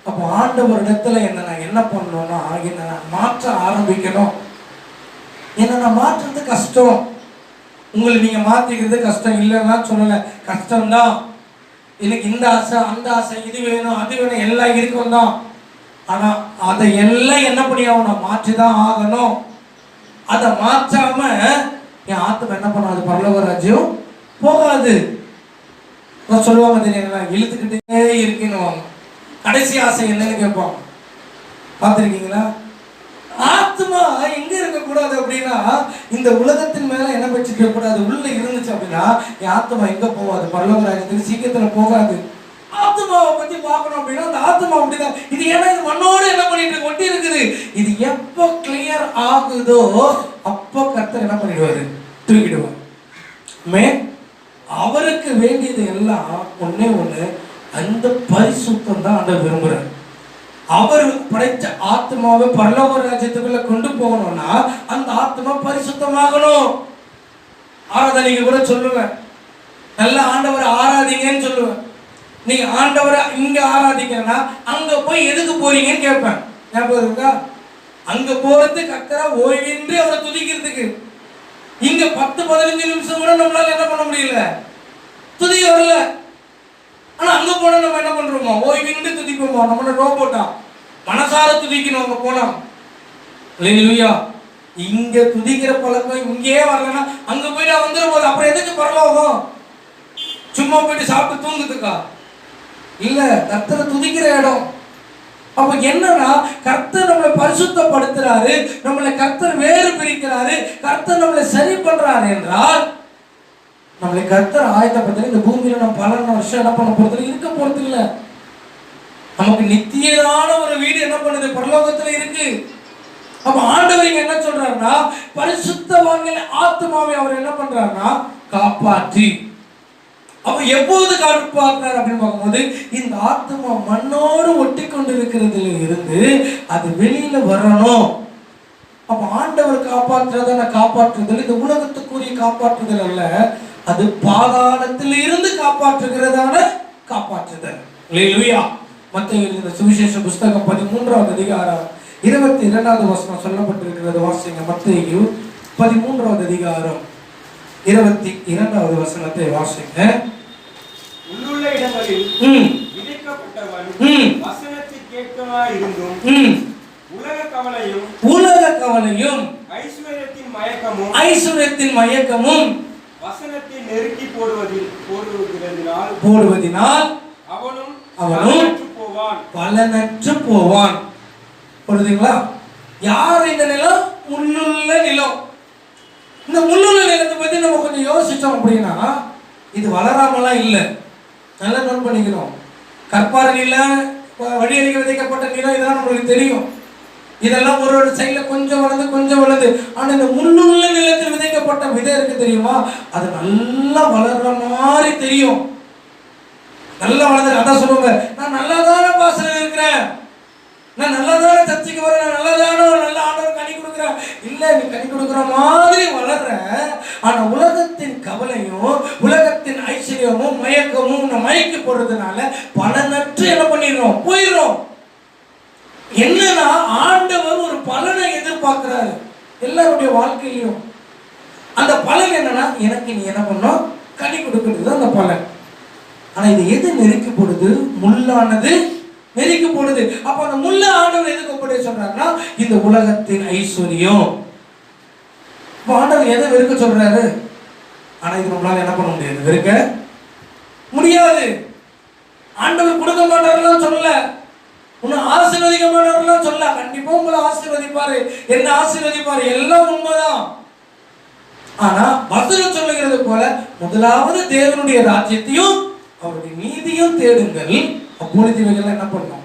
அப்ப ஆண்டவர் இடத்துல என்ன பண்ணணும்னா, என்ன மாற்ற ஆரம்பிக்கணும். என்ன மாற்றுறது கஷ்டம். உங்களை நீங்க மாத்திக்கிறது கஷ்டம் இல்லைன்னா சொல்லல, கஷ்டம்தான். எனக்கு இந்த ஆசை, அந்த ஆசை, இது வேணும், அது வேணும், எல்லாம் இருக்கும் தான். ஆனா அதை எல்லாம் என்ன பண்ணி ஆகணும்? மாற்றிதான் ஆகணும். அதை மாற்றாம என் ஆத்மா என்ன பண்ணாது? பரலோக ராஜ்யம் போகாது. சொல்லுவாங்க தெரியுங்களா, இழுத்துக்கிட்டே இருக்குன்னு. கடைசி ஆசை என்னன்னு கேட்பாங்க, பார்த்துருக்கீங்களா? ஆத்மா எங்க இருக்கக்கூடாது அப்படின்னா இந்த உலகத்தின் மேல என்ன வச்சுக்க கூடாது. உள்ள இருந்துச்சு அப்படின்னா என் ஆத்மா எங்க போகாது? பரலோக ராஜ்யத்துக்கு சீக்கிரத்துல போகாது. ஆத்மாவை பத்தி பார்க்கணும் அப்படின்னா அந்த ஆத்மா அப்படிதான். இது ஏன்னா இது மண்ணோடு என்ன பண்ணிட்டு ஒட்டி இருக்குது. இது எப்போ கிளியர் ஆகுதோ அப்போ கர்த்தர் என்ன பண்ணிடுவாரு? தூக்கிடுவார். அவருக்கு வேண்டியது எல்லாம் ஒன்னே ஒண்ணு, அந்த பரிசுத்தம் தான் ஆண்டவர் விரும்புறார். அவர் படைத்த ஆத்மாவை பரலோக ராஜ்யத்துக்குள்ள கொண்டு போகணும்னா அந்த ஆத்மா பரிசுத்தமாகணும். ஆராதனைக்கு கூட சொல்லுவேன், நல்ல ஆண்டவரை ஆராதிங்கன்னு சொல்லுவேன். நீங்க ஆண்டவரை இங்க ஆராதிக்கிறனா அங்க போய் எதுக்கு போறீங்கன்னு கேட்பேன். ஞாபகம் இருக்கா? அங்க போறது கர்த்தரை ஓய்வின்றி அவரை துதிக்கிறதுக்கு. இங்க 10-15 நிமிஷம் கூட நம்மளால என்ன பண்ண முடியல, துதி வரல. ஆனா அங்க போனா நம்ம என்ன பண்றோமோ, ஓய்வின்றி துதிப்போமோ. நம்ம ரோபோட்டா மனசார துதிக்கணும் அங்க போனா. அல்லேலூயா. இங்க துதிக்கிற பழக்கம் இங்கே வரலன்னா அங்க போயிட்டு வந்துட போது. அப்புறம் எதுக்கு பரலோகம்? சும்மா போயிட்டு சாப்பிட்டு தூங்குதுக்கா? இல்ல, கர்த்தரை துதிக்கிற இடம். அப்ப என்னன்னா கர்த்தர் நம்மளை பரிசுத்தப்படுத்துறாரு, நம்மளை கர்த்தர் வேறு பிரிக்கிறாரு, கர்த்தர் நம்மளை சரி பண்றாரு என்றால் நம்மளை கர்த்தர் ஆயத்தப்படுத்த இந்த பூமியில நம்ம பல வருஷம் என்ன பண்ண போறது? இருக்க போறது இல்ல. நமக்கு நித்தியமான ஒரு வீடு என்ன பண்ணுது? பரலோகத்துல இருக்கு. அப்ப ஆண்டவர் இங்க என்ன சொல்றாருன்னா பரிசுத்தவான்கள் ஆத்மாவை அவர் என்ன பண்றாருன்னா காப்பாற்றி. அப்ப எப்போது காப்பாற்றுறார் அப்படின்னு பார்க்கும்போது இந்த ஆத்மா மண்ணோடு ஒட்டி கொண்டு இருக்கிறதுல இருந்து அது வெளியில வரணும். அப்ப ஆண்டவர் காப்பாற்றுறதான காப்பாற்றுதல் இந்த உலகத்துக்குரிய காப்பாற்றுதல் அல்ல, அது பாதாளத்தில் இருந்து காப்பாற்றுகிறதான காப்பாற்றுதல். அல்லேலூயா. மத்தேயு எழுதின சுவிசேஷ புஸ்தகம் 13வது அதிகாரம் 22வது வசனம் சொல்லப்பட்டிருக்கிறது. வாசிங்க. மத்தேயு 13வது அதிகாரம் 22வது வசனத்தை வாசிங்க. உள்ளுள்ள இடங்களில் விதைக்கப்பட்டவன் வசனத்தை கேட்கமாய் இருந்தும் உலக கவலையும் ஐஸ்வர்யத்தின் மயக்கமும் வசனத்தை நெருக்கி போடுவதினால் அவனும் பலனற்று போவான். புரியுதுங்களா? யார் இந்த நிலம்? முள்ளுள்ள நிலம். இந்த முள்ளுள்ள நிலத்தை பத்தி நம்ம கொஞ்சம் யோசிச்சோம் அப்படின்னா, இது வளராமலாம் இல்லை. நல்லா நோட் பண்ணிக்கணும். கற்பாறை நிலம், வழியறிக்க விதைக்கப்பட்ட நிலம், இதெல்லாம் நம்மளுக்கு தெரியும். இதெல்லாம் ஒரு சைடில் கொஞ்சம் வளர்ந்து ஆனா இந்த முள்ளுள்ள நிலத்தில் விதைக்கப்பட்ட விதை இருக்கு தெரியுமா, அது நல்லா வளர்ற மாதிரி தெரியும். நல்லா வளர்ந்து அதான் சொல்லுவாங்க, நான் நல்லாதான பாசனம் இருக்கிறேன், நான் நல்லாதான சர்ச்சைக்கு வரேன், நான் நல்லாதானோ நல்ல ஆண்டவர் கனி கொடுக்குறேன். இல்லை, நீ கனி கொடுக்குற மாதிரி வளர்ற. ஆனா உலகத்தின் கவலையும் உலகத்தின் ஐஸ்வர்யமும் மயக்கமும் மயக்கி போடுறதுனால பலனற்று என்ன பண்ணிடுறோம்? போயிடுறோம். என்னன்னா, ஆண்டவர் ஒரு பலனை எதிர்பார்க்கிறாரு எல்லாருடைய வாழ்க்கையிலும். அந்த பலன் என்னன்னா, எனக்கு நீ என்ன பண்ணோம்? கனி கொடுக்கிறது அந்த பலன். ஆனா இது எது நெருக்கி போடுது? முள்ளானது நெருக்கி போடுது. அப்ப அந்த முள்ள ஆண்டவர் எதுக்கு ஒப்படைய சொல்றாருன்னா, இந்த உலகத்தின் ஐஸ்வர்யம். ஆண்டவர் எதை வெறுக்க சொல்றாரு? ஆனா இது நம்மளால என்ன பண்ண முடியாது? வெறுக்க முடியாது. ஆண்டவர் கொடுக்க மாட்டாருன்னு சொல்லல, உன்னை ஆசீர்வதிக்க மாட்டாருன்னு சொல்ல. கண்டிப்பா உங்களை ஆசீர்வதிப்பாரு, என்ன ஆசீர்வதிப்பாரு, எல்லாம் உண்மைதான். ஆனா வசனம் சொல்லுகிறது போல, முதலாவது தேவனுடைய ராஜ்யத்தையும் அவருடைய நீதியும் தேடுங்கள், அப்பொழுது இவைகள் என்ன பண்ணும்?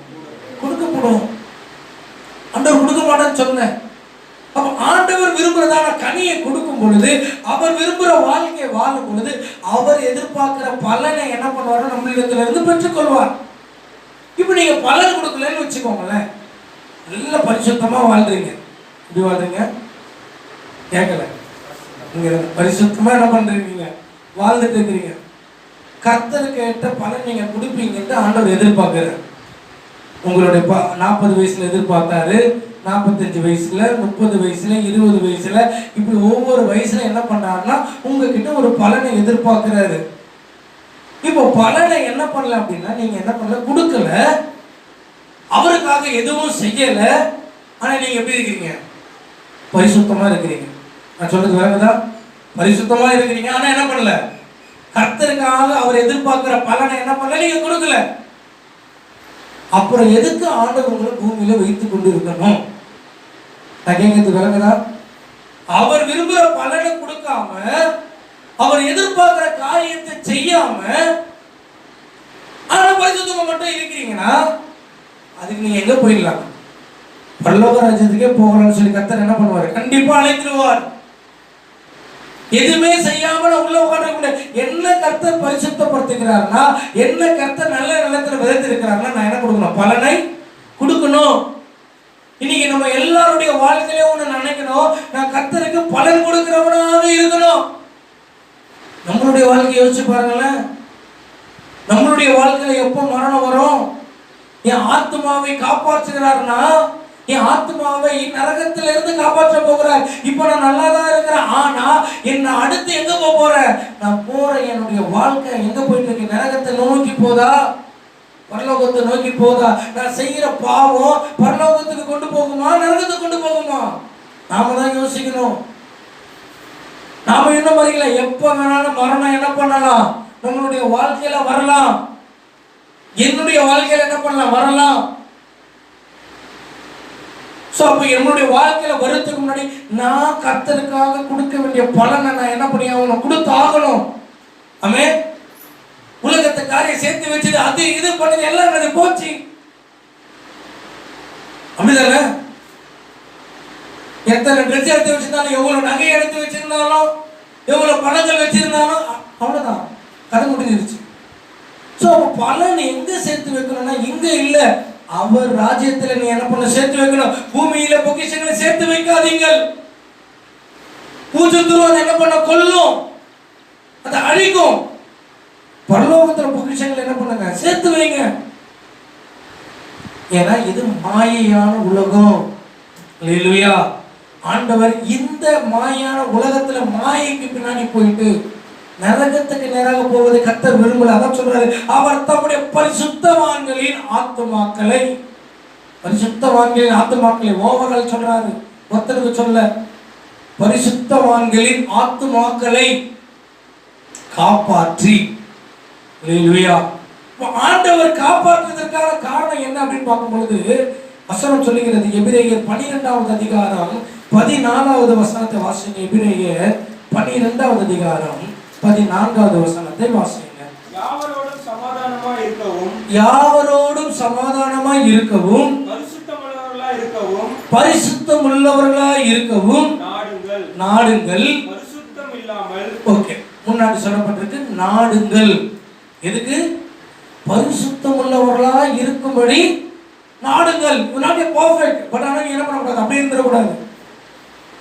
கொடுக்கப்படும். ஆண்டவர் கொடுக்க மாட்டான்னு சொன்ன. அப்ப ஆண்டவர் விரும்புறதான கனியை கொடுக்கும் பொழுது, அவர் விரும்புகிற வாழ்க்கையை வாழும் பொழுது, அவர் எதிர்பார்க்கிற பலனை என்ன பண்ணுவாரோ நம்மளிடத்துல இருந்து பெற்றுக்கொள்வார். இப்ப நீங்க பலன் கொடுக்கலன்னு வச்சுக்கோங்களேன், நல்ல பரிசுத்தமா வாழ்றீங்க. இப்படி வாழ்றீங்க? கேட்கல, நீங்க பரிசுத்தமா என்ன பண்றீங்க? வாழ்ந்துட்டு இருக்கிறீங்க. கர்த்தருக்கு ஏற்ற பலன் நீங்க கொடுப்பீங்கன்னு ஆண்டவர் எதிர்பார்க்கிறார். உங்களுடைய 40 வயசுல எதிர்பார்த்தாரு, 45 வயசுல, 30 வயசுல, 20 வயசுல, இப்படி ஒவ்வொரு வயசுல என்ன பண்றாருன்னா உங்ககிட்ட ஒரு பலனை எதிர்பார்க்கிறாரு. இப்போ பலனை என்ன பண்ணல அப்படின்னா, நீங்க என்ன பண்ணல? கொடுக்கல, அவருக்காக எதுவும் செய்யல. ஆனா நீங்க எப்படி இருக்கிறீங்க? பரிசுத்தமா இருக்கிறீங்க. நான் சொல்றது வேறதா? பரிசுத்தமா இருக்கிறீங்க, ஆனா என்ன பண்ணல? கர்த்தருக்காக அவர் எதிர்பார்க்கிற பலனை என்ன பண்ணல? நீங்க கொடுக்கல. அப்புறம் எதுக்கு ஆண்டவர் உங்களை பூமியில வைத்துக் கொண்டு இருக்கணும்? விளங்குதா? அவர் விரும்புகிற பலனை கொடுக்காம, அவர் எதிர்பார்க்கிற காரியத்தை செய்யாம, ஆனா பரிசுத்தமா மட்டும் இருக்கிறீங்கன்னா, அதுக்கு நீங்க எங்க போயிடலாம்? பரலோக ராஜ்யத்துக்கே போகலாம்னு சொல்லி கர்த்தர் என்ன பண்ணுவார்? கண்டிப்பா அழைத்துருவார். எதுவுமே செய்யாம உள்ள உட்காந்து என்ன கர்த்தர் பரிசுத்தப்படுத்துகிறார்னா, என்ன கர்த்தர் நல்ல நிலத்துல விதைத்திருக்கிறார்னா, நான் என்ன கொடுக்கணும்? பலனை கொடுக்கணும். இன்னைக்கு நம்ம எல்லாருடைய வாழ்க்கையில ஒண்ணு நினைக்கணும், நான் கர்த்தருக்கு பலன் கொடுக்கிறவனாக இருக்கணும். நம்மளுடைய வாழ்க்கையை யோசிச்சு பாருங்களேன். நம்மளுடைய வாழ்க்கையில எப்போ மரணம் வரும்? என் ஆத்மாவை காப்பாற்றுகிறார்னா, என் ஆத்மாவை நரகத்தில இருந்து காப்பாற்ற போகிறார். இப்ப நான் நல்லா தான் இருக்கிறேன், ஆனா என்ன அடுத்து எங்க போறேன்? நான் போறேன், என்னுடைய வாழ்க்கை எங்க போயிட்டு இருக்கு? நரகத்தை நோக்கி போதா, பரலோகத்தை நோக்கி போதா? நான் செய்யற பாவம் பரலோகத்துக்கு கொண்டு போகுமா, நரகத்துக்கு கொண்டு போகுமா? நாம தான் யோசிக்கணும். நாம என்ன மாதிரில எப்ப வேணாலும் மரணம் என்ன பண்ணலாம்? நம்மளுடைய வாழ்க்கையில வரலாம். என்னுடைய வாழ்க்கையில என்ன பண்ணலாம்? வரலாம். அப்ப என்னுடைய வாழ்க்கையில வரதுக்கு முன்னாடி நான் கர்த்தருக்காக கொடுக்க வேண்டிய பலனை நான் என்ன பண்ணி ஆகணும்? கொடுத்து ஆகணும். ஆமென். உலகத்தை காரியம் சேர்த்து வச்சது, அது இது பண்ணது எல்லாம் அது போச்சு. அப்படிதானே? எத்தனை ட்ரெஸ் எடுத்து வச்சிருந்தாலும், எவ்வளவு நகை எடுத்து வச்சிருந்தாலும், எவ்வளவு பணங்கள் வச்சிருந்தாலும், அவ்வளவுதான், கதை முடிஞ்சிருச்சு. சோ பலன் எங்க சேர்த்து வைக்கணும்னா, இங்க இல்ல, அவர் ராஜ்யத்துல நீ என்ன பண்ண? சேர்த்து வைக்கணும். பூமியில பொக்கிஷங்களை சேர்த்து வைக்காதீங்கள். பூஜை துருவம் என்ன பண்ண? கொல்லும், அதை அழிக்கும். பரலோகத்துல பொக்கிஷங்கள் என்ன பண்ணுங்க, சேர்த்து வைங்க. ஏன்னா இது மாயையான உலகம். அல்லேலூயா. ஆண்டவர் இந்த மாயான உலகத்துல மாயைக்கு பின்னாடி போயிட்டு நரகத்துக்கு நேராக போவதை கர்த்தர் விரும்பல. அதான் சொல்றாரு, அவர் தம்முடைய பரிசுத்தவான்களின் ஆத்துமாக்களை, பரிசுத்தவான்களின் ஆத்துமாக்களை ஓவரால் சொல்றாரு, ஒருத்தருக்கு சொல்ல, பரிசுத்தவான்களின் ஆத்துமாக்களை காப்பாற்றி. அல்லேலூயா. ஆண்டவர் காப்பாற்றுவதற்கான காரணம் என்ன அப்படின்னு பார்க்கும் பொழுது வசனம் சொல்லுகிறது. எபிரேயர் 12வது அதிகாரம் 14வது வசனத்தை வாசிங்க. எபிரேயர் 12வது அதிகாரம் 14வது வசனத்தை வாசிங்க. யாவரோடும் சமாதானமாய் இருக்கவும், யாவரோடும் சமாதானமாய் இருக்கவும், பரிசுத்தமுள்ளவர்களாய் இருக்கவும், பரிசுத்தமுள்ளவர்களாய் இருக்கவும் நாடுங்கள். நாடுங்கள். பரிசுத்தம் இல்லாமல், ஓகே, முன்னாடி சொல்லப்பட்டிருக்கு நாடுங்கள். எதுக்கு? பரிசுத்தமுள்ளவர்களாய் இருக்கும்படி நாடுங்கள். நாட் பெர்ஃபெக்ட், பட் ஆனா என்ன பண்ணக்கூடாது, அப்படியே இருந்துடக்கூடாது.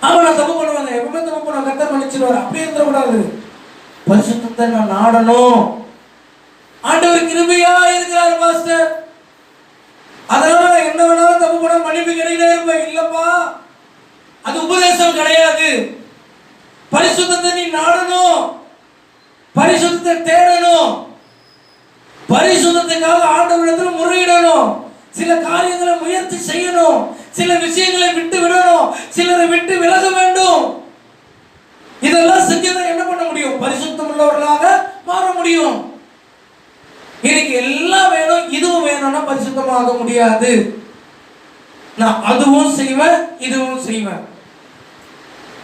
ஆமா, நான் தப்பு பண்ணுவாங்க, எப்பவுமே தப்பு பண்ணுவாங்க, கர்த்தர் மன்னிச்சிடுவார், அப்படியே இருந்துடக்கூடாது. பரிசுத்தத்தை நான் நாடணும். ஆண்டவர் கிருபையா இருக்கிறார் பாஸ்டர், அதனால நான் என்ன வேணாலும் தப்பு பண்ண மன்னிப்பு கிடைக்கிட்டே இருப்பேன். இல்லப்பா, அது உபதேசம் கிடையாது. பரிசுத்தத்தை நீ நாடணும், பரிசுத்தத்தை தேடணும், பரிசுத்தத்துக்காக ஆண்டவரிடத்தில் முறையிடணும், சில காரியங்களை முயற்சி செய்யணும், சில விஷயங்களை விட்டு விடணும், சிலரை விட்டு விலக வேண்டும். இதெல்லாம் செஞ்சதான் என்ன பண்ண முடியும், பரிசுத்தம் உள்ளவர்களாக மாற முடியும். எனக்கு எல்லாம் வேணும், இதுவும் வேணும்னா பரிசுத்தமாக முடியாது. நான் அதுவும் செய்வேன், இதுவும் செய்வேன்.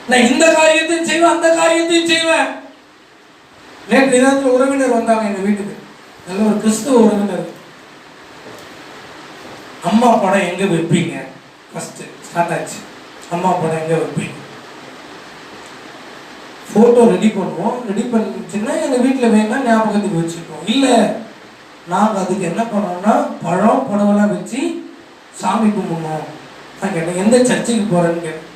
நான் இந்த காரியத்தையும் செய்வேன், அந்த காரியத்தையும் செய்வேன். நேற்று ஏதாவது உறவினர் வந்தாங்க எங்க வீட்டுக்கு, நல்ல ஒரு கிறிஸ்துவ உறவினர். அம்மா படம் எங்க வைப்பீங்க, ஃபர்ஸ்ட் ஸ்டார்ட் ஆச்சு. அம்மா படம் எங்க வைப்பீங்க, போட்டோ ரெடி பண்ணுவோம், ரெடி பண்ணிச்சுன்னா எங்க வீட்டில் வேணா ஞாபகத்துக்கு வச்சுப்போம். இல்லை, நாங்கள் அதுக்கு என்ன பண்ணோம்னா பழம் புடவெல்லாம் வச்சு சாமி கும்பிடணும். நான் கேட்டேன், எந்த சர்ச்சுக்கு போறேன்னு கேட்டேன்.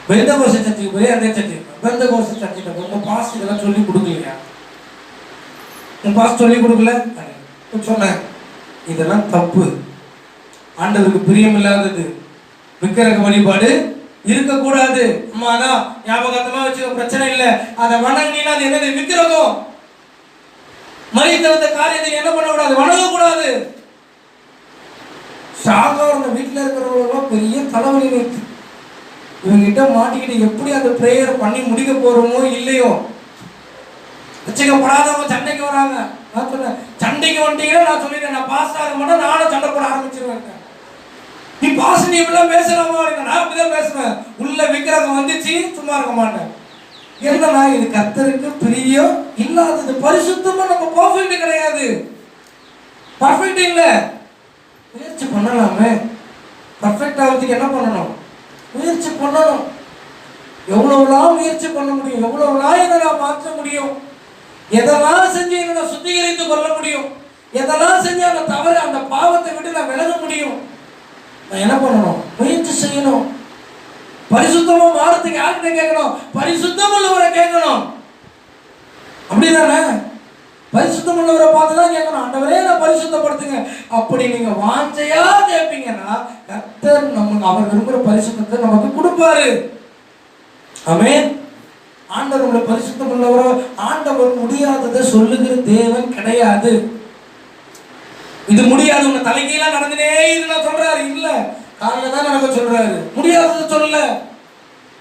பெந்தகோஸ்து சர்ச்சுக்கு போய் அந்த சர்ச்சுக்கு, பெந்தகோஸ்து சர்ச்சுக்கு உங்க பாஸ்ட் இதெல்லாம் சொல்லி கொடுக்கலையா, உங்க பாஸ்ட் சொல்லி கொடுக்கல சொன்னேன். இதெல்லாம் தப்பு, ஆண்டவருக்கு பிரியம் இல்லாதது, விக்கிரக வழிபாடு இருக்கக்கூடாது. அம்மா அதான் ஞாபகத்தமா வச்சுக்க, பிரச்சனை இல்லை. அதை வணங்கினா அது என்னது, விக்கிரகம். மரித்தவத்த காரியத்தை என்ன பண்ணக்கூடாது, வணங்கக்கூடாது. சாதாரண வீட்டில் இருக்கிறவங்க பெரிய தலைவலி வைத்து இவங்கிட்ட மாட்டிக்கிட்டு எப்படி அந்த பிரேயர் பண்ணி முடிக்க போறோமோ இல்லையோ, வச்சுக்கப்படாதவங்க சண்டைக்கு வராங்க. நான் சொன்னேன், சண்டைக்கு வந்துட்டீங்கன்னா நான் சொல்லிட்டேன், நான் பாஸ் ஆக மாட்டேன், நானும் சண்டை போட ஆரம்பிச்சிருவேன். நீ பாஸ் நீ இப்படிலாம் பேசலாமா, நான் அப்படிதான் பேசுவேன். உள்ள விக்கிரகம் வந்துச்சு, சும்மா இருக்க மாட்டேன். என்னன்னா இது கர்த்தருக்கு பிரியம் இல்லாதது. பரிசுத்தமா நம்ம பர்ஃபெக்ட் கிடையாது, பர்ஃபெக்ட் இல்லை. முயற்சி பண்ணலாமே, பர்ஃபெக்ட் ஆகிறதுக்கு என்ன பண்ணணும், முயற்சி பண்ணணும். எவ்வளவுலாம் முயற்சி பண்ண முடியும், எவ்வளவுலாம் என்ன நான் மாற்ற முடியும், எதெல்லாம் செஞ்சு என்ன சுத்திகரித்து கொள்ள முடியும், எதெல்லாம் செஞ்சு அந்த தவறு அந்த பாவத்தை விட்டு நான் விலக முடியும். நான் என்ன பண்ணணும், முயற்சி செய்யணும். பரிசுத்தமா மாறத்துக்கு யார்கிட்ட கேட்கணும், பரிசுத்தம் உள்ளவரை கேட்கணும். அப்படிதானே, பரிசுத்தம் உள்ளவரை பார்த்துதான் கேட்கணும், ஆண்டவரே நான் பரிசுத்தப்படுத்துங்க. அப்படி நீங்க வாஞ்சையா கேட்பீங்கன்னா கர்த்தர் நம்ம அவர் விரும்புகிற பரிசுத்தத்தை நமக்கு கொடுப்பாரு. ஆமென். ஆண்டவர் நம்மளை பரிசுத்தம் உள்ளவரோ, ஆண்டவர் முடியாததை சொல்லுகிற தேவன் கிடையாது. இது முடியாது, உங்க தலைகீழா நடந்துனே இருந்தா சொல்றாரு, இல்ல காலையில தான் நடக்க சொல்றாரு. முடியாததை சொல்லல,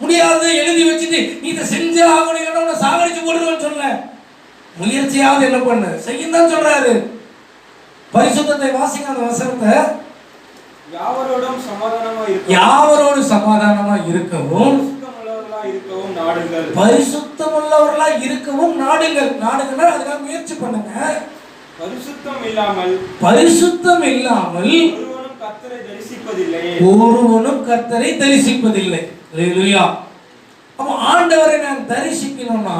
முடியாததை எழுதி வச்சுட்டு நீ இதை செஞ்சே ஆகணும், இல்லைன்னா உன்னை சாகடிச்சு போடுறேன்னு சொல்ல. முயற்சியாவது என்ன பண்ணு, செய்யும் தான் சொல்றாரு. பரிசுத்தத்தை வாசிங்க, அந்த வசனத்தை. யாவரோடும் சமாதானமா இருக்கவும், யாவரோடு சமாதானமா இருக்கவும், இருக்கவும் நாடுங்கள். பரிசுத்தமுள்ளவர்களா இருக்கவும் நாடுங்கள். நாடுங்கன்னா அதுக்காக முயற்சி பண்ணுங்க. பரிசுத்தம் இல்லாமல், பரிசுத்தம் இல்லாமல் ஒருவனும் கர்த்தரை தரிசிப்பதில்லை, ஒருவனும் கர்த்தரை தரிசிப்பதில்லை. அல்லேலூயா. அப்ப ஆண்டவரை நான் தரிசிக்கணும்னா